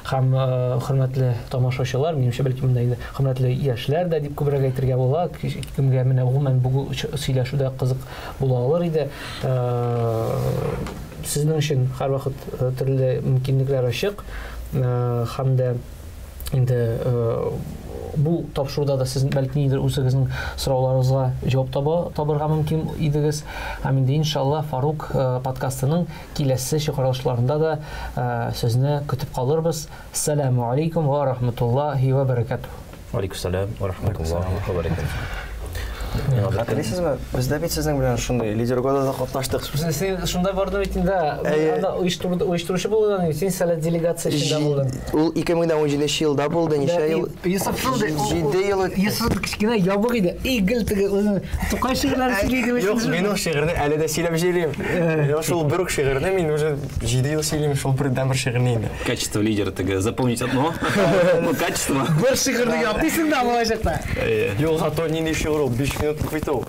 Һәм хөрмәтле тамашачылар, минемчә бәлки монда инде хөрмәтле яшьләр дә дип күбрәк әйтергә була. Кемгә менә гомумән бу сөйләшүдә кызык була алыр иде. Сезнең өчен һәрвакыт төрле мөмкинлекләр ачык. Һәм дә инде бу тапшыруда да сез бәлки нидер үзегезнең сорауларыгызга җавап табырга мөмкин идегез. Һәм инде иншалла Фарук подкастының киләсе чыгарылышларында да сезне көтеп калырбыз. Ассаламу алейкум ва рахматуллахи ва баракатух. Ва алейкум салам ва рахматуллахи ва баракатух. Хатırlыйсызмы? Бездә бит сезнең белән шундый лидер года да катнаштык. Син шунда бардың бит инде. Анда оештыручы булган, син сәләт делегация эчендә булдың. Ул 2017 елда булды, ничә ел? Юсуф шундай 7 ел. Юсуф кичкенә ябык иде. Игел теге үзен Тукай шигырьләре сөйләде. Юк, мин ул шигырьне әле дә сөйләп җырлыйм. Я шул бер үк шигырьне мин уже 7 ел сөйлим, шул бердән бер шигырьне инде. Качество лидера теге запомнить одно. Качество. Бер шигырьне яптысың да булачакта. Юк, хатта нинди шигырь ул 5 минутлык бит ул.